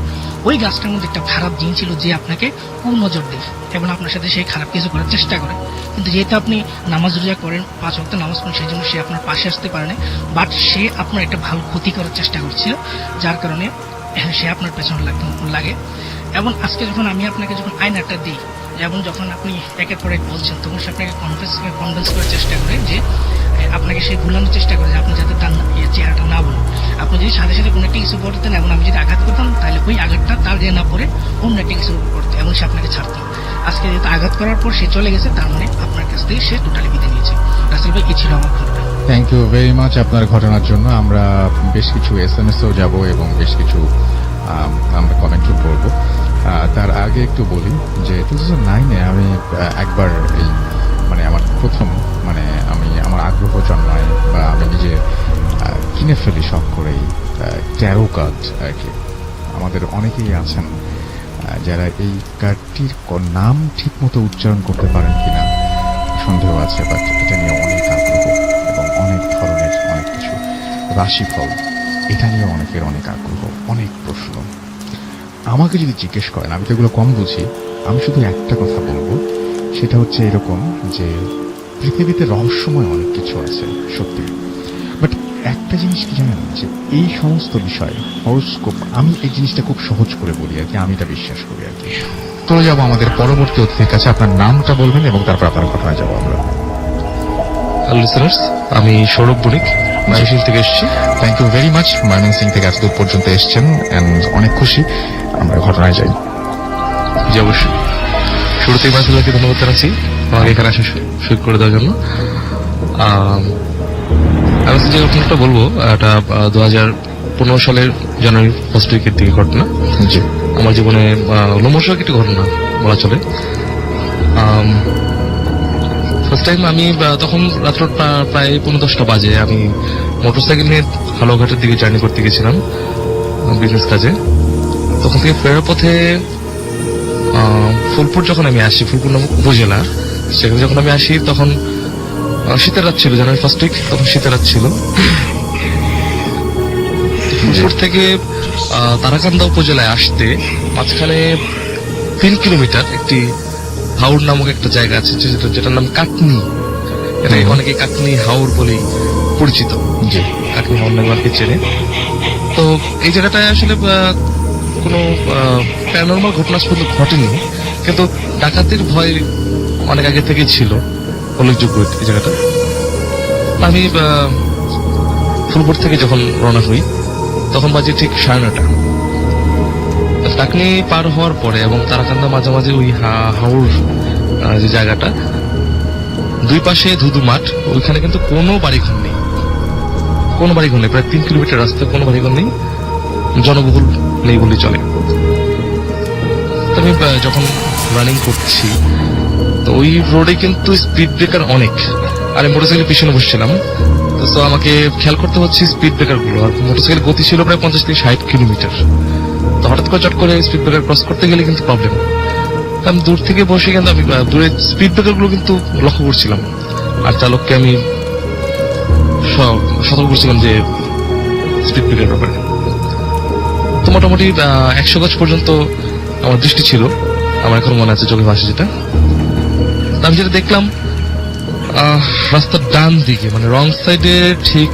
ওই গাছটার মধ্যে একটা খারাপ জিন ছিল যে আপনাকে কুনজর দেয় এবং আপনার সাথে সেই খারাপ কিছু করার চেষ্টা করে। কিন্তু যেহেতু আপনি নামাজ রোজা করেন, 5 ওয়াক্ত নামাজ পড়েন, সেই জন্য সে আপনার পাশে আসতে পারে না, বাট সে আপনার একটা ভালো ক্ষতি করার চেষ্টা করছিল, যার কারণে সে আপনার পেছনে লাগে। এবং আজকে যখন আমি আপনাকে যখন আয়নাটা দিই এবং যখন আপনি একের পর এক বলছেন, তখন সে আপনাকে কনভিন্স করার চেষ্টা করে যে আপনাকে সে ভুলানোর চেষ্টা করে যে আপনি যাতে তার চেহারাটা না বলুন। আপনি যদি সাথে সাথে কোনো একটা কিছু করতেন এবং আমি যদি আঘাত করতাম, তাহলে ওই আঘাতটা তার যে না পড়ে অন্য একটা কিছু করতো এবং সে আপনাকে ছাড়তো। আজকে যেহেতু আঘাত করার পর সে চলে গেছে, তার মানে আপনার কাছ থেকে সে টোটালি বিদায় নিয়েছে। রাসেল ভাই, এই ছিল আমার ঘটনা।
থ্যাংক ইউ ভেরি মাচ আপনার ঘটনার জন্য। আমরা বেশ কিছু SMS-ও যাব এবং বেশ কিছু আমরা কমেন্টও পড়ব। তার আগে একটু বলি যে 2009-এ আমি একবার এই আমার প্রথম আমি আমার আগ্রহ জন্মায় বা আমি নিজে কিনে ফেলি শখ করে ট্যারো কার্ড আর কি। আমাদের অনেকেই আছেন যারা এই কার্ডটির নাম ঠিক মতো উচ্চারণ করতে পারেন কিনা সন্দেহ আছে, বাট এটা নিয়ে অনেক আগ্রহ এবং অনেক ধরনের অনেক কিছু রাশিফল, এটা নিয়ে অনেকের অনেক আগ্রহ, অনেক প্রশ্ন। আমাকে যদি জিজ্ঞেস করেন, আমি তো এগুলো কম বুঝি, আমি শুধু একটা কথা বলবো, সেটা হচ্ছে এরকম যে পৃথিবীতে রহস্যময় অনেক কিছু আছে সত্যি, বাট একটা জিনিস কি জানেন, যে এই সমস্ত বিষয় হরোস্কোপ, আমি এই জিনিসটা খুব সহজ করে বলি আর কি, আমি এটা বিশ্বাস করি আর কি। চলে যাবো আমাদের পরবর্তী অতিথির কাছে। আপনার নামটা বলবেন এবং তারপর আপনার ঘটনায় যাবো আমরা।
হ্যালো লিসেনার্স, আমি সৌরভ বণিক, ময়মনসিংহ থেকে এসেছি।
Thank you very much, Mymensingh থেকে এত দূর পর্যন্ত এসছেন, এন্ড অনেক খুশি। আমরা ঘটনায় যাই।
জি অবশ্যই। শুরুতেই মাসুলকে ধন্যবাদ জানাচ্ছি আমাকে এখানে আসা সুযোগ করে দেওয়ার জন্য। আমি যে ঘটনাটা বলবো, এটা 2015 সালের জানুয়ারি ফার্স্ট উইকের দিকে ঘটনা।
জি,
আমার জীবনে লোমহর্ষক একটি ঘটনা বলা চলে। ফার্স্ট টাইম আমি তখন রাত্র প্রায় 10:30 বাজে আমি মোটরসাইকেল নিয়ে হালুয়াঘাটের দিকে জার্নি করতে গেছিলাম বিজনেস কাজে। তখন থেকে ফেরার পথে ফুলপুর যখন আমি আসি, ফুলপুর নামক উপজেলা, সেখানে যখন আমি আসি তখন শীতের রাত ছিল, জানুয়ারি ফার্স্ট উইক, তখন শীতের রাত ছিল। ফুলপুর থেকে তারাকান্দা উপজেলায় আসতে মাঝখানে 3 কিলোমিটার একটি হাওর নামক একটা জায়গা আছে, যেটার নাম কাটনি। এটা অনেকে কাটনি হাওর বলেই পরিচিত।
জি,
কাটনি হাওর নামে অনেকে চেনে। তো এই জায়গাটায় আসলে কোনো প্যারানরমাল ঘটনা পর্যন্ত ঘটেনি, কিন্তু ডাকাতির ভয় অনেক আগে থেকেই ছিল, উল্লেখযোগ্য এই জায়গাটা। আমি ফুলপুর থেকে যখন রওনা হই তখন বাজে ঠিক 9:30। টাকনি পার হওয়ার পরে এবং তারাকান্দা মাঝামাঝি ওই হাওর যে জায়গাটা, দুই পাশে ধুধু মাঠ, ওইখানে কিন্তু কোনো বাড়িঘর নেই, কোনো বাড়িঘর নেই। প্রায় 3 কিলোমিটার রাস্তায় কোনো বাড়িঘর নেই, জনবহুল নেই বলে চলে। আমি যখন রানিং করছি তো ওই রোডে কিন্তু স্পিড ব্রেকার অনেক, আর মোটরসাইকেল পিছনে বসছিলাম, তো আমাকে খেয়াল করতে হচ্ছে স্পিড ব্রেকার গুলো। আর মোটরসাইকেল গতি ছিল প্রায় 50 থেকে 60 কিলোমিটার। তো হঠাৎ করে চট করে স্পিড ব্রেকার ক্রস করতে গেলে কিন্তু প্রবলেম। আমি দূর থেকে বসে কিন্তু আমি দূরে স্পিড ব্রেকার গুলো কিন্তু লক্ষ্য করছিলাম, আর চালককে আমি সতর্ক করছিলাম যে স্পিড ব্রেকার ব্যাপারে। তো মোটামুটি 100 গজ পর্যন্ত আমার দৃষ্টি ছিল, আমার এখন মনে আছে, চোখে ভাসে যেটা। আমি যেটা দেখলাম, রাস্তার ডান দিকে, মানে রং সাইডে, ঠিক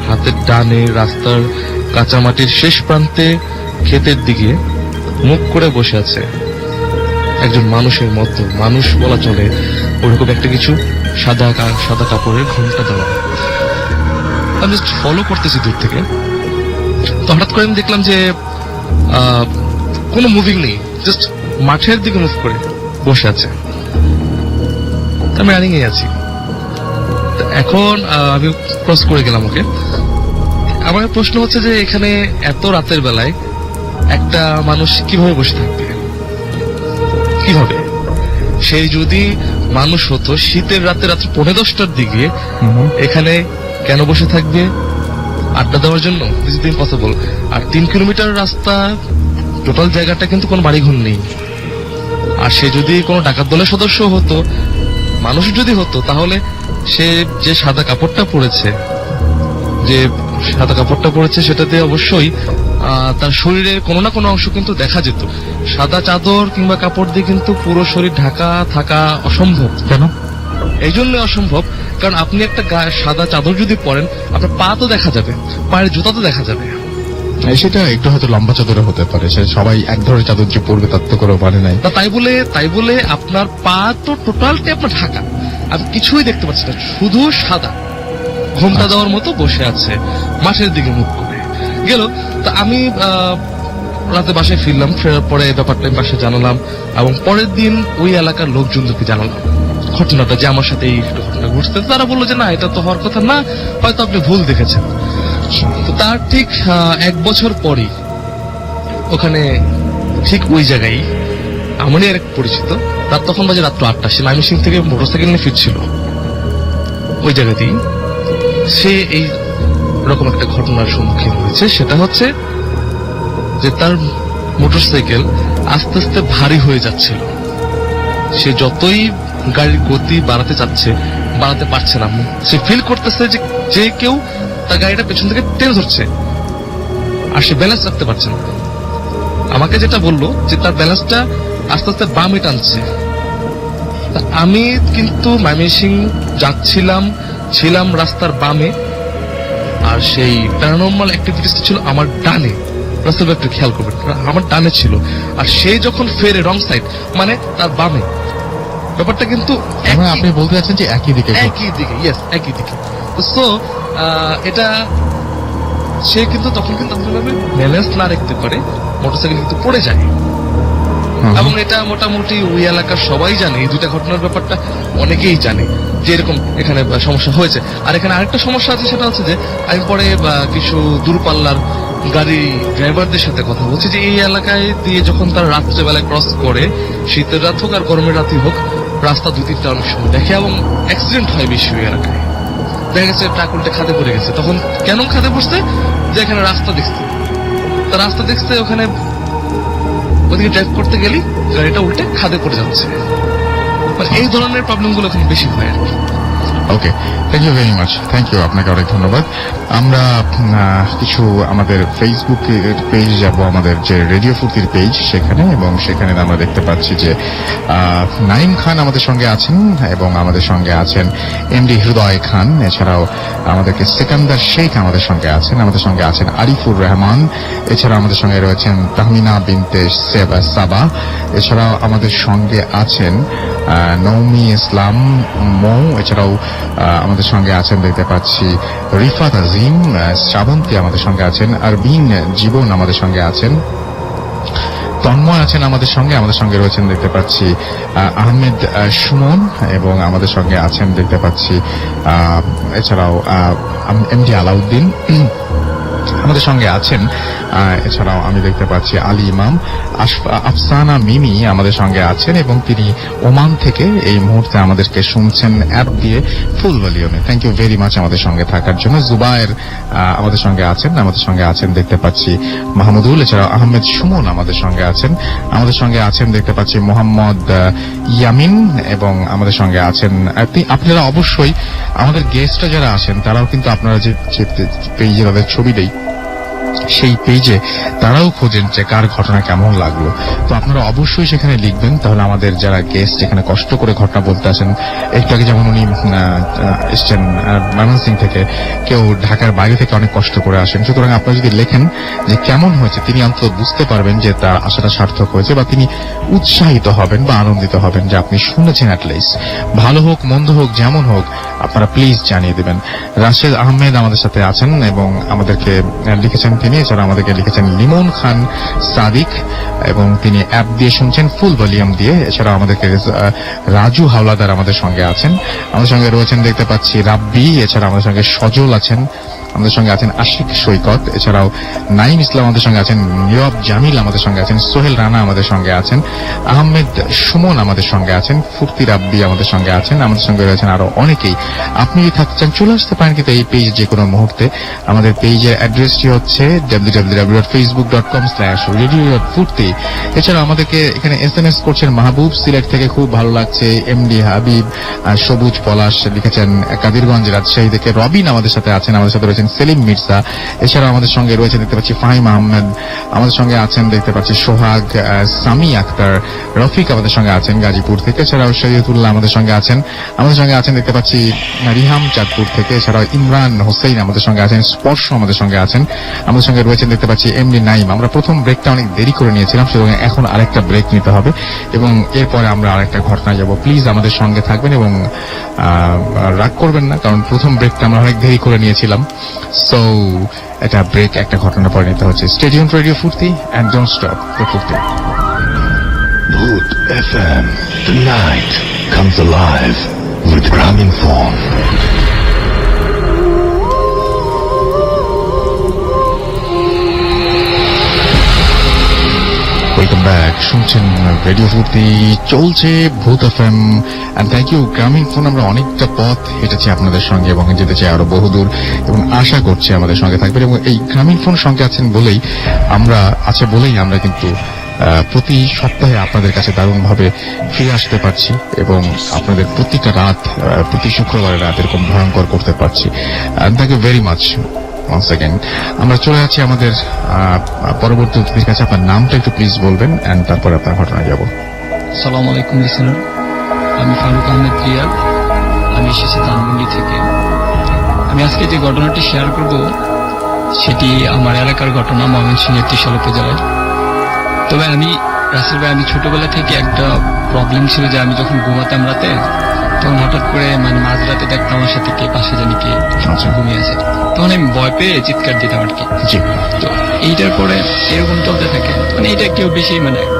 হাতের ডানে রাস্তার কাঁচা মাটির শেষ প্রান্তে ক্ষেতের দিকে মুখ করে বসে আছে একজন মানুষের মতো, মানুষ বলা চলে, ওরকম একটা কিছু, সাদা কাপড়ের ঘোমটা দেওয়া। আমি জাস্ট ফলো করতেছি দূর থেকে। তো হঠাৎ করে আমি দেখলাম যে কোনো মুভিং নেই, জাস্ট মাঠের দিকে মুভ করে বসে আছে। আমি রানিং এ আছি। এখন আমি ক্রস করে গেলাম ওকে। আমার প্রশ্ন হচ্ছে যে এখানে এত রাতের বেলায় একটা মানুষ কিভাবে বসে থাকবে, কিভাবে? সেই যদি মানুষ হতো শীতের রাতে রাত্রি 10:30টার দিকে এখানে কেন বসে থাকবে? আড্ডা দেওয়ার জন্য? This is impossible. আর 3 কিলোমিটার রাস্তা, টোটাল জায়গাটা কিন্তু কোনো বাড়িঘর নেই। আর সে যদি কোনো ডাকাত দলের সদস্য হতো, মানুষ যদি হতো, তাহলে সে যে সাদা কাপড়টা পরেছে সেটাতে অবশ্যই তার শরীরের কোনো না কোনো অংশ কিন্তু দেখা যেত। সাদা চাদর কিংবা কাপড় দিয়ে কিন্তু পুরো শরীর ঢাকা থাকা অসম্ভব।
কেন?
এই জন্য অসম্ভব, কারণ আপনি একটা সাদা চাদর যদি পরেন, আপনার পা তো দেখা যাবে, পায়ের জুতা তো দেখা যাবে।
সেটা একটু হয়তো লম্বা চাদরে হতে পারে, সে সবাই এক ধরনের চাদর যে পরবে তার তো কোনো মানে নাই।
তাই বলে আপনার পা তো টোটালটি আপনার ঢাকা, আপনি কিছুই দেখতে পাচ্ছেন না, শুধু সাদা ঘোমটা দেওয়ার মতো বসে আছে, মাঠের দিকে মুখ করে গেল। তা আমি রাতে বাসায় ফিরলাম, ফেরার পরে ব্যাপারটা আমি বাসায় জানালাম, এবং পরের দিন ওই এলাকার লোকজনদেরকে জানালাম ঘটনাটা, যে আমার সাথে এই ঘটনা ঘটছে। তারা বললো যে না, এটা তো হওয়ার কথা না, হয়তো আপনি ভুল দেখেছেন। তো তার ঠিক 1 বছর পরই ওখানে ঠিক ওই জায়গায় আমারই এক পরিচিত, তার তখন বাজে রাত্র 8টা, সে ময়মনসিংহ থেকে মোটরসাইকেল নিয়ে ফিরছিল, ওই জায়গাতেই সে এই রকম একটা ঘটনার সম্মুখীন হয়েছে। সেটা হচ্ছে যে তার মোটরসাইকেল আস্তে আস্তে ভারী হয়ে যাচ্ছিল। সে যতই গাড়ির গতি বাড়াতে চাচ্ছে, বাড়াতে পারছে না। সে ফিল করতেছে যে কেউ তার গাড়িটা পেছন থেকে টেনে ধরছে, আর সে ব্যালেন্স রাখতে পারছে না। আমাকে যেটা বললো যে তার ব্যালেন্সটা আস্তে আস্তে বামে টানছে। তা আমি কিন্তু ময়মনসিং ছিলাম রাস্তার বামে, আর সেই প্যারানর্মাল অ্যাক্টিভিটিসটা ছিল আমার ডানে। রাস্তাটা একটু খেয়াল করবেন, আমার ডানে ছিল, আর সে যখন ফেরে রং সাইড মানে তার বামে। ব্যাপারটা কিন্তু
আপনি বলতে চাচ্ছেন যে একই দিকে
ইয়েস, একই দিকে। সো এটা সে কিন্তু তখন কিন্তু ব্যালেন্স না রাখতে পারে, মোটরসাইকেল কিন্তু পড়ে যায়। এবং এটা মোটামুটি ওই এলাকার সবাই জানে, এই দুইটা ঘটনার ব্যাপারটা অনেকেই জানে যে এরকম এখানে সমস্যা হয়েছে। আর এখানে আরেকটা সমস্যা আছে, সেটা হচ্ছে যে আমি পরে কিছু দূরপাল্লার গাড়ি ড্রাইভারদের সাথে কথা বলছি যে এই এলাকায় দিয়ে যখন তারা রাত্রেবেলায় ক্রস করে, শীতের রাত হোক আর গরমের রাতই হোক, রাস্তা 2-3টা অনেক সময় দেখে এবং অ্যাক্সিডেন্ট হয় বেশি ওই এলাকায়। দেখা গেছে ট্রাক উল্টে খাদে পড়ে গেছে। তখন কেন খাদে পড়ছে? যে এখানে রাস্তা দেখছে, তা রাস্তা দেখছে, ওখানে ওদিকে ড্রাইভ করতে গেলি গাড়িটা উল্টে খাদে পড়ে যাচ্ছে। এই ধরনের প্রবলেম গুলো ওখানে বেশি হয় আর কি।
Okay, thank you very much. Thank you, আপনাকে অনেক ধন্যবাদ। আমরা কিছু আমাদের ফেসবুক পেজ যাব, আমাদের যে রেডিও ফুর্তির পেজ সেখানে, এবং সেখানে আমরা দেখতে পাচ্ছি যে নাইম খান আমাদের সঙ্গে আছেন, এবং আমাদের সঙ্গে আছেন এমডি হৃদয় খান। এছাড়াও আমাদেরকে সেকান্দার শেখ আমাদের সঙ্গে আছেন, আমাদের সঙ্গে আছেন আরিফুর রহমান। এছাড়াও আমাদের সঙ্গে রয়েছেন তাহমিনা বিনতে সাবা। এছাড়াও আমাদের সঙ্গে আছেন নৌমি ইসলাম মৌ। এছাড়াও আমাদের সঙ্গে আছেন দেখতে পাচ্ছি রিফাত আজিম, শ্রাবন্তী আমাদের সঙ্গে আছেন, আরবিন জীবন আমাদের সঙ্গে আছেন, তন্ময় আছেন আমাদের সঙ্গে রয়েছেন দেখতে পাচ্ছি আহমেদ সুমন, এবং আমাদের সঙ্গে আছেন দেখতে পাচ্ছি এছাড়াও এমডি আলাউদ্দিন আমাদের সঙ্গে আছেন। এছাড়াও আমি দেখতে পাচ্ছি আলী ইমাম, আফসানা মিমি আমাদের সঙ্গে আছেন, এবং তিনি ওমান থেকে এই মুহূর্তে আমাদেরকে শুনছেন অ্যাপ দিয়ে ফুল ভলিউমে। থ্যাংক ইউ ভেরি মাচ আমাদের সঙ্গে থাকার জন্য। জুবায়ের আমাদের সঙ্গে আছেন দেখতে পাচ্ছি মাহমুদুল। এছাড়াও আহমেদ সুমন আমাদের সঙ্গে আছেন দেখতে পাচ্ছি মোহাম্মদ ইয়ামিন, এবং আমাদের সঙ্গে আছেন আপনারা অবশ্যই আমাদের গেস্টরা যারা আছেন তারাও কিন্তু আপনারা যে পেজে তাদের ছবি দেই সেই পেজে তারাও খোঁজেন যে কার ঘটনা কেমন লাগলো। তো আপনারা অবশ্যই সেখানে লিখবেন, তাহলে আমাদের যারা গেস্ট এখানে কষ্ট করে ঘটনা বলতে আসেন, একটু আগে যেমন উনি এসছেন ময়মনসিং থেকে, কেউ ঢাকার বাইরে থেকে অনেক কষ্ট করে আসেন। সুতরাং আপনারা যদি লেখেন যে কেমন হয়েছে, তিনি অন্তত বুঝতে পারবেন যে তার আশাটা সার্থক হয়েছে, বা তিনি উৎসাহিত হবেন বা আনন্দিত হবেন যে আপনি শুনেছেন। অ্যাটলিস্ট ভালো হোক মন্দ হোক যেমন হোক আপনারা প্লিজ জানিয়ে দেবেন। রাশেদ আহমেদ আমাদের সাথে আছেন এবং আমাদেরকে লিখেছেন তিনি। এছাড়া আমাদেরকে লিখেছেন লিমন খান সাদিক, এবং তিনি অ্যাপ দিয়ে শুনছেন ফুল ভলিউম দিয়ে। এছাড়াও আমাদেরকে রাজু হাওলাদার আমাদের সঙ্গে আছেন, আমাদের সঙ্গে রয়েছেন দেখতে পাচ্ছি রাব্বি। এছাড়া আমাদের সঙ্গে সজল আছেন, আমাদের সঙ্গে আছেন আশিক সৈকত। এছাড়াও নাইম ইসলাম আমাদের সঙ্গে আছেন, নীরব জামিল আমাদের সঙ্গে আছেন, সোহেল রানা আমাদের সঙ্গে আছেন, আহমেদ সুমন আমাদের সঙ্গে আছেন, ফুর্তি রাব্বি আমাদের সঙ্গে আছেন, আমাদের সঙ্গে রয়েছেন আরো অনেকেই। আপনি যদি থাকতে চান চলে আসতে পারেন কিন্তু এই পেজ যে কোনো মুহূর্তে। আমাদের পেজের অ্যাড্রেসটি হচ্ছে www.facebook.com/radio.furti। এছাড়া আমাদেরকে এখানে SMS করছেন মাহবুব সিলেট থেকে, খুব ভালো লাগছে। এমডি হাবিব, সবুজ পলাশ লিখেছেন কাদিরগঞ্জ রাজশাহী থেকে। রবিন আমাদের সাথে আছেন, আমাদের সাথে রয়েছেন সেলিম মির্জা। এছাড়াও আমাদের সঙ্গে রয়েছে দেখতে পাচ্ছি ফাহিম আহমেদ, আমাদের সঙ্গে আছেন দেখতে পাচ্ছি সোহাগ, সামি আক্তার, রফিক আমাদের সঙ্গে আছেন গাজীপুর থেকে। এছাড়াও শরীয়তুল্লাহ আমাদের সঙ্গে আছেন দেখতে পাচ্ছি রিহাম চাঁদপুর থেকে। এছাড়াও ইমরান হোসেন আমাদের সঙ্গে আছেন, স্পর্শ আমাদের সঙ্গে আছেন, আমাদের সঙ্গে রয়েছেন দেখতে পাচ্ছি এমডি নাইম। আমরা প্রথম ব্রেকটা অনেক দেরি করে নিয়েছিলাম, সুতরাং এখন আরেকটা ব্রেক নিতে হবে এবং এরপরে আমরা আরেকটা ঘটনায় যাব। প্লিজ আমাদের সঙ্গে থাকবেন এবং রাগ করবেন না, কারণ প্রথম ব্রেকটা আমরা অনেক দেরি করে নিয়েছিলাম। সো এটা ব্রেক একটা ঘটনা পরে নিতে হচ্ছে। Stay tuned radio Foorti and don't stop the Foorti.
Bhoot FM, the night comes alive with Graminphone.
Welcome back, শুনছেন রেডিও ফুর্তি, চলছে Bhoot FM. And thank you Grameenphone. আমরা অনেকটা পথ হেঁটেছি আপনাদের সঙ্গে এবং যেতে চাই আরো বহুদূর, এবং আশা করছি আমাদের সঙ্গে থাকবেন। এবং এই গ্রামীণফোন সঙ্গে বলেই আমরা কিন্তু প্রতি সপ্তাহে আপনাদের কাছে দারুণভাবে ফিরে আসতে পারছি এবং আপনাদের প্রতিটা রাত, প্রতি শুক্রবারের রাত এরকম ভয়ঙ্কর করতে পারছি। Thank you very much. Once second. আমরা চলে যাচ্ছি আমাদের পরবর্তী অতিথির কাছে। আপনার নামটা একটু প্লিজ বলবেন এন্ড তারপরে আপনার ঘটনায় যাব।
সালাম আলাইকুম লিসেনার, আমি ফারুক আহমেদ রিয়াদ, আমি এসেছি ধানমন্ডি থেকে। আমি আজকে যে ঘটনাটি শেয়ার করব সেটি আমার এলাকার ঘটনা, ময়মনসিংহের ত্রিশাল উপজেলায়। তবে রাসেল ভাই, আমি ছোটবেলা থেকে একটা প্রবলেম ছিল যে আমি যখন ঘুমাতাম রাতে, তখন হঠাৎ করে মাঝরাতে দেখতাম আমার সাথে কে পাশে জানি কে ঘুমিয়ে আছে, তখন আমি ভয় পেয়ে চিৎকার দিতাম আর কি। তো এইটার পরে এরকম চলতে থাকে, এটা কেউ বেশি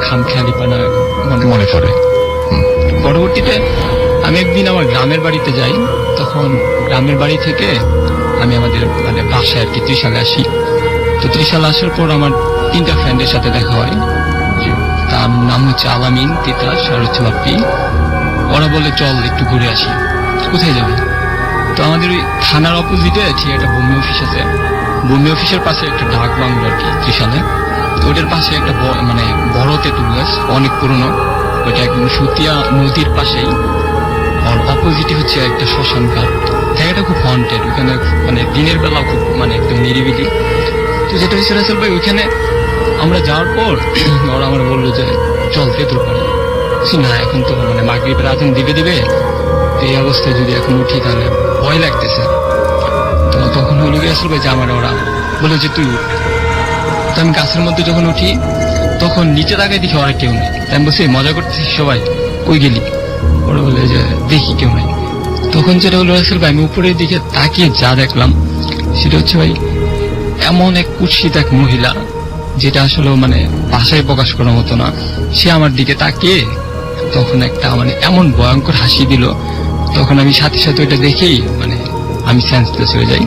খামখেয়ালিপানা মনে করে। পরবর্তীতে আমি একদিন আমার গ্রামের বাড়িতে যাই, তখন গ্রামের বাড়ি থেকে আমি আমাদের বাসায় আর কি ত্রিশালে আসি। তো ত্রিশালে আসার পর আমার 3টা ফ্রেন্ডের সাথে দেখা হয়। তার নাম হচ্ছে আলামিন, তিতাস আর হচ্ছে বাপ্পি। ওরা বলে চল একটু ঘুরে আসি। কোথায় যাবে? তো আমাদের ওই থানার অপোজিটে ঠিক একটা ভূমি অফিস আছে, ভূমি অফিসের পাশে একটা ডাক বাংলো আর কি ত্রিশালে। তো ওটার পাশে একটা বড় তেঁতুল গাছ, অনেক পুরনো। ওইটা একদম সুতিয়া নদীর পাশেই। আর অপোজিটে হচ্ছে একটা শ্মশান ঘাট। জায়গাটা খুব হন্টেড, ওখানে দিনের বেলাও খুব একদম নিরিবিলি। তো যেটা হচ্ছে রাসেল ভাই, ওইখানে আমরা যাওয়ার পর ওরা আমরা বললো যে চল তেঁতুল পাড়ি। না, এখন তো মাগরিবের আজান দিবে, এই অবস্থায় যদি এখন উঠি তাহলে ভয় লাগতেছে। তো তখন হলো গিয়ে রাসেল ভাই যে ওরা বললো যে তুই উঠ। তো আমি গাছের মধ্যে যখন উঠি তখন নিচে তাকাই দেখি অনেক কেউ নেই। আমি বলছি মজা করতেছি সবাই, কই গেলি? ওরা বলে যে দেখি কেউ নাই। তখন যেটা হলো রাসেল ভাই, আমি উপরের দিকে তাকিয়ে যা দেখলাম সেটা হচ্ছে ভাই এমন এক কুৎসিত এক মহিলা, যেটা আসলে ভাষায় প্রকাশ করার মতো না। সে আমার দিকে তাকিয়ে তখন একটা এমন ভয়ঙ্কর হাসি দিল। তখন আমি সাথে সাথে ওইটা দেখেই আমি সেন্সলেস হয়ে যাই।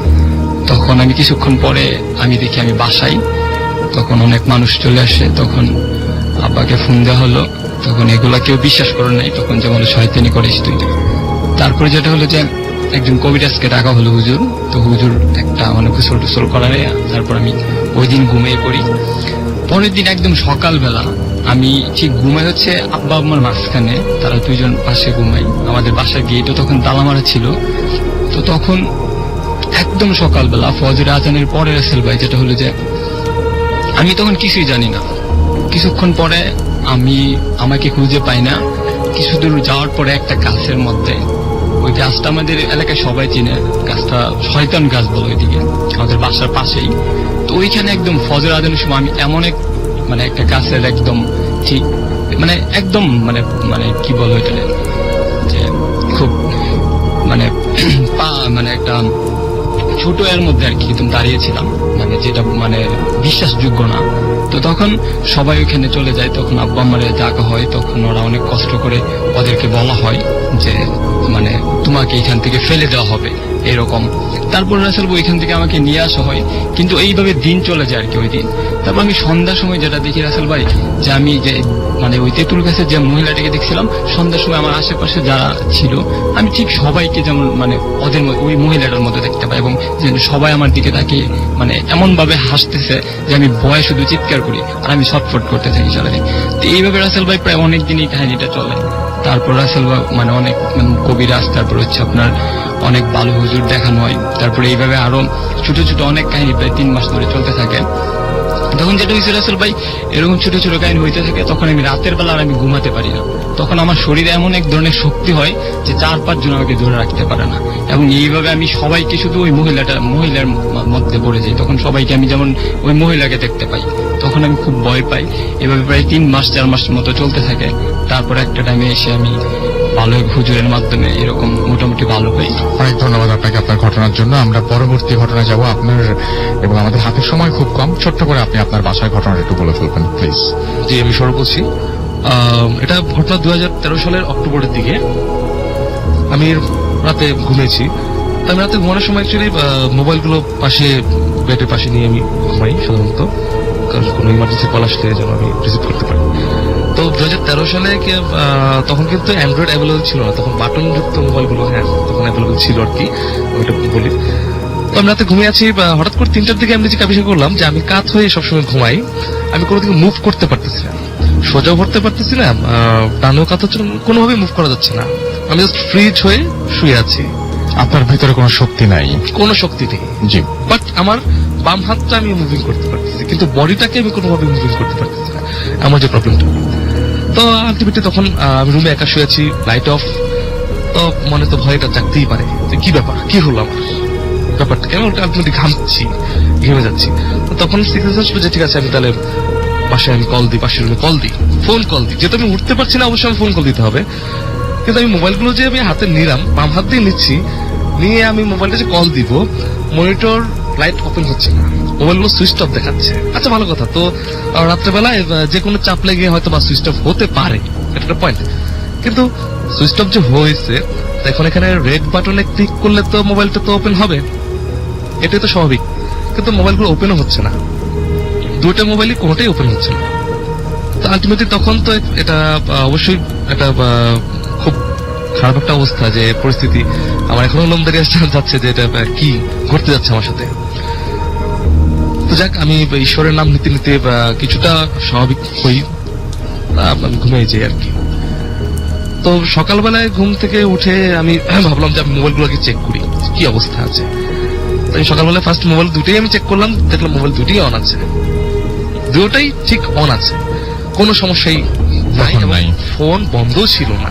তখন আমি কিছুক্ষণ পরে আমি দেখি আমি বাসায়, তখন অনেক মানুষ চলে আসে। তখন আব্বাকে ফোন দেওয়া হলো, তখন এগুলা কেউ বিশ্বাস করে নাই, তখন যে বলে শয়তানি করিস তুই। তারপরে যেটা হলো যে একজন কবিরাজকে ডাকা হলো হুজুর। তো হুজুর একটা গোসল টোসল করারে, তারপর আমি ওই দিন ঘুমিয়ে পড়ি। পরের দিন একদম সকালবেলা আমি ঠিক ঘুমাই হচ্ছে আব্বা আম্মার মাঝখানে, তারা 2জন পাশে ঘুমাই। আমাদের বাসার গেটও তখন তালা মারা ছিল। তো তখন একদম সকালবেলা ফজর আজানের পরে রাসেল ভাই যেটা হলো যে আমি তখন কিছুই জানি না। কিছুক্ষণ পরে আমাকে খুঁজে পাই না। কিছু দূর যাওয়ার পরে একটা গাছের মধ্যে, ওই গাছটা আমাদের এলাকায় সবাই চিনে, গাছটা শয়তান গাছ বলে ওইদিকে, আমাদের বাসার পাশেই। তো ওইখানে একদম ফজর আজানের সময় আমি এমন একটা গাছের একদম ঠিক একদম কি বলো এটা, যে খুব একটা ছোট এর মধ্যে আর কি একদম দাঁড়িয়েছিলাম, যেটা বিশ্বাসযোগ্য না। তো তখন সবাই ওইখানে চলে যায়। তখন আব্বা আম্মারে ডাকা হয়, তখন ওরা অনেক কষ্ট করে ওদেরকে বলা হয় যে তোমাকে এখান থেকে ফেলে দেওয়া হবে এরকম। তারপর রাসেল ওইখান থেকে আমাকে নিয়ে আসা হয়, কিন্তু এইভাবে দিন চলে যায় আর কি ওই দিন। তারপর আমি সন্ধ্যার সময় যেটা দেখি রাসেল ভাই, যে আমি যে ওই তেঁতুল গাছের যে মহিলাটাকে দেখছিলাম, সন্ধ্যার সময় আমার আশেপাশে যারা ছিল আমি ঠিক সবাইকে যেমন ওদের ওই মহিলাটার মধ্যে দেখতে পাই, এবং সবাই আমার দিকে তাকিয়ে এমন ভাবে হাসতেছে যে আমি ভয়ে শুধু চিৎকার করি আর আমি ছটফট করতে থাকি সারাদিন। তো এইভাবে রাসেল ভাই প্রায় অনেকদিন এই কাহিনীটা চলে। তারপর রাসেল ভাই অনেক কবিরাজ, তারপর হচ্ছে আপনার অনেক ভালো হুজুর দেখানো হয়। তারপরে এইভাবে আরো ছোট ছোট অনেক কাহিনী প্রায় 3 মাস ধরে চলতে থাকে। তখন যেটা হয়েছে রাসেল ভাই, এরকম ছোট ছোট কাহিনী হইতে থাকে। তখন আমি রাতের বেলা আর আমি ঘুমাতে পারি না। তখন আমার শরীরে এমন এক ধরনের শক্তি হয় যে 4-5 জন আমাকে ধরে রাখতে পারে না, এবং এইভাবে আমি সবাইকে শুধু ওই মহিলার মধ্যে পড়ে যাই। তখন সবাইকে আমি যেমন ওই মহিলাকে দেখতে পাই, তখন আমি খুব ভয় পাই। এভাবে প্রায় 3-4 মাস মতো চলতে থাকে। তারপর একটা টাইমে এসে আমি ভালো হুজুরের মাধ্যমে এরকম মোটামুটি ভালো হই।
অনেক ধন্যবাদ আপনাকে আপনার ঘটনার জন্য। আমরা পরবর্তী ঘটনায় যাব আপনার, এবং আমাদের হাতে সময় খুব কম। ছোট্ট করে আপনি আপনার বাসায় ঘটনাটা একটু বলে ফেলবেন প্লিজ।
জি, আমি শুরু করছি। এটা ঘটনা 2013 সালের অক্টোবরের দিকে। আমি রাতে ঘুমিয়েছি। আমি রাতে ঘুমানোর সময় অ্যাকচুয়ালি মোবাইলগুলো বেডের পাশে নিয়ে আমি ঘুমাই সাধারণত, কারণ কোনো ইমার্জেন্সি কল আসলে যেন আমি রিসিভ করতে পারি। তো 2013 সালে তখন কিন্তু অ্যান্ড্রয়েড অ্যাভেলেবল ছিল না, তখন বাটনযুক্ত মোবাইলগুলো তখন অ্যাভেলেবল ছিল আর কি, ওইটা বলি। তো আমি রাতে ঘুমিয়ে আছি, হঠাৎ করে 3টার দিকে আমি নিজেকে আবিষ্কার করলাম যে আমি কাত হয়ে সবসময় ঘুমাই। আমি কোনো দিকে মুভ করতে পারতেছি না, সোজাও ভরতে পারতেছি না, টানেও কাত হচ্ছে না, কোনোভাবেই মুভ করা যাচ্ছে না। আমি জাস্ট ফ্রিজ হয়ে শুয়ে আছি।
আপনার ভিতরে কোনো শক্তি নাই।
কোনো শক্তি নেই,
জি।
বাট আমার বাম হাতটা আমি মুভিং করতে পারতেছি, কিন্তু বডিটাকে আমি কোনোভাবে মুভিং করতে পারতেছি না, আমার যে প্রবলেমটা। তো আলটিমেটলি তখন আমি রুমে একা শুয়েছি, লাইট অফ, তো মনে তো ভয়টা জাগতেই পারে যে কি ব্যাপার, কি হলো আমার ব্যাপারটা, কেন আলটিমেটলি ঘামছি, ঘেমে যাচ্ছি। তো তখন সিগনেচার ছিল যে ঠিক আছে আমি তাহলে বাসায় আমি কল দিই, পাশের রুমে কল দিই, ফোন কল দিই, যেহেতু আমি উঠতে পারছি না অবশ্যই আমি ফোন কল দিতে হবে। কিন্তু আমি মোবাইলগুলো যে আমি হাতে নিলাম, বাম হাত দিয়ে নিচ্ছি, নিয়ে আমি মোবাইলটা যে কল দিব, মনিটর লাইট ওপেন হচ্ছে না, মোবাইলগুলো সুইচ অফ দেখাচ্ছে। আচ্ছা ভালো কথা, তো রাত্রেবেলায় যে কোনো চাপ লেগে হয়তো বা সুইচ অফ হতে পারে, এটা একটা পয়েন্ট। কিন্তু সুইচ অফ যে হয়েছে, এখন এখানে রেড বাটনে ক্লিক করলে তো মোবাইলটা তো ওপেন হবে, এটাই তো স্বাভাবিক। কিন্তু মোবাইলগুলো ওপেনও হচ্ছে না, দুইটা মোবাইলই কোনোটাই ওপেন হচ্ছে না। তো আলটিমেটলি তখন তো এটা অবশ্যই একটা খুব খারাপ একটা অবস্থা, যে পরিস্থিতি আমার এখনো লোম দাঁড়িয়ে যাচ্ছে যে এটা কি ঘটতে যাচ্ছে আমার সাথে। তো যাক, আমি ঈশ্বরের নাম নিতে নিতে কিছুটা স্বাভাবিক হই, আমি ঘুমিয়ে যাই আর কি। তো সকালবেলায় ঘুম থেকে উঠে আমি ভাবলাম যে আমি মোবাইলগুলোকে চেক করি কি অবস্থা আছে। তাই সকালবেলায় ফার্স্ট মোবাইল দুটোই আমি চেক করলাম, দেখলাম মোবাইল দুটোই অন আছে, দুটোটাই ঠিক অন আছে, কোনো সমস্যাই নাই, ফোন বন্ধও ছিল না।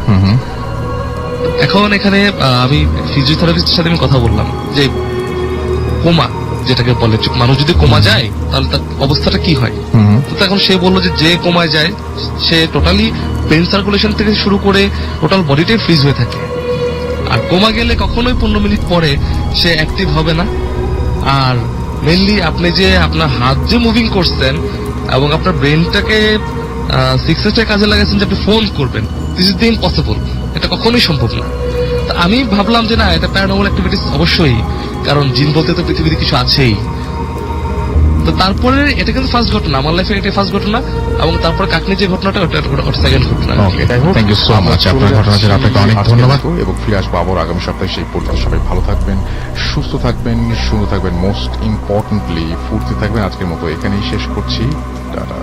এখন এখানে আমি ফিজিওথেরাপিস্টের সাথে আমি কথা বললাম যে কোমা যেটাকে বলে, মানুষ যদি কোমা যায় তাহলে তার অবস্থাটা কি হয়। তো এখন সে বললো যে কোমায় যায় সে টোটালি ব্রেন সার্কুলেশন থেকে শুরু করে টোটাল বডিটাই ফ্রিজ হয়ে থাকে, আর কোমা গেলে কখনোই 15 মিনিট পরে সে অ্যাক্টিভ হবে না। আর মেনলি আপনি যে আপনার হাত যে মুভিং করছেন এবং আপনার ব্রেনটাকে সিক্সেসটা কাজে লাগাচ্ছেন যে আপনি ফোন করবেন, দিস ইজ দ্য ইম্পসিবল, এটা কখনোই সম্ভব না। তা আমি ভাবলাম যে না, এটা প্যারানর্মাল অ্যাক্টিভিটিস অবশ্যই, কারণ জিন বলতে তো পৃথিবীতে কিছু আছেই। তো তারপরে এটা কিন্তু ফার্স্ট ঘটনা আমার লাইফে, এটা ফার্স্ট ঘটনা, এবং তারপরে কাকনি যে ঘটনাটা ওটা সেকেন্ড ঘটনা।
থ্যাংক ইউ সো মাচ আপনার ঘটনার জন্য, আপনাকে অনেক ধন্যবাদ এবং ফিরে আসবো আবার আগামী সপ্তাহে। সেই পর্যন্ত সবাই ভালো থাকবেন, সুস্থ থাকবেন, সুন্দর থাকবেন, মোস্ট ইম্পর্টেন্টলি ফুর্তি থাকবেন। আজকের মতো এখানেই শেষ করছি, টাটা।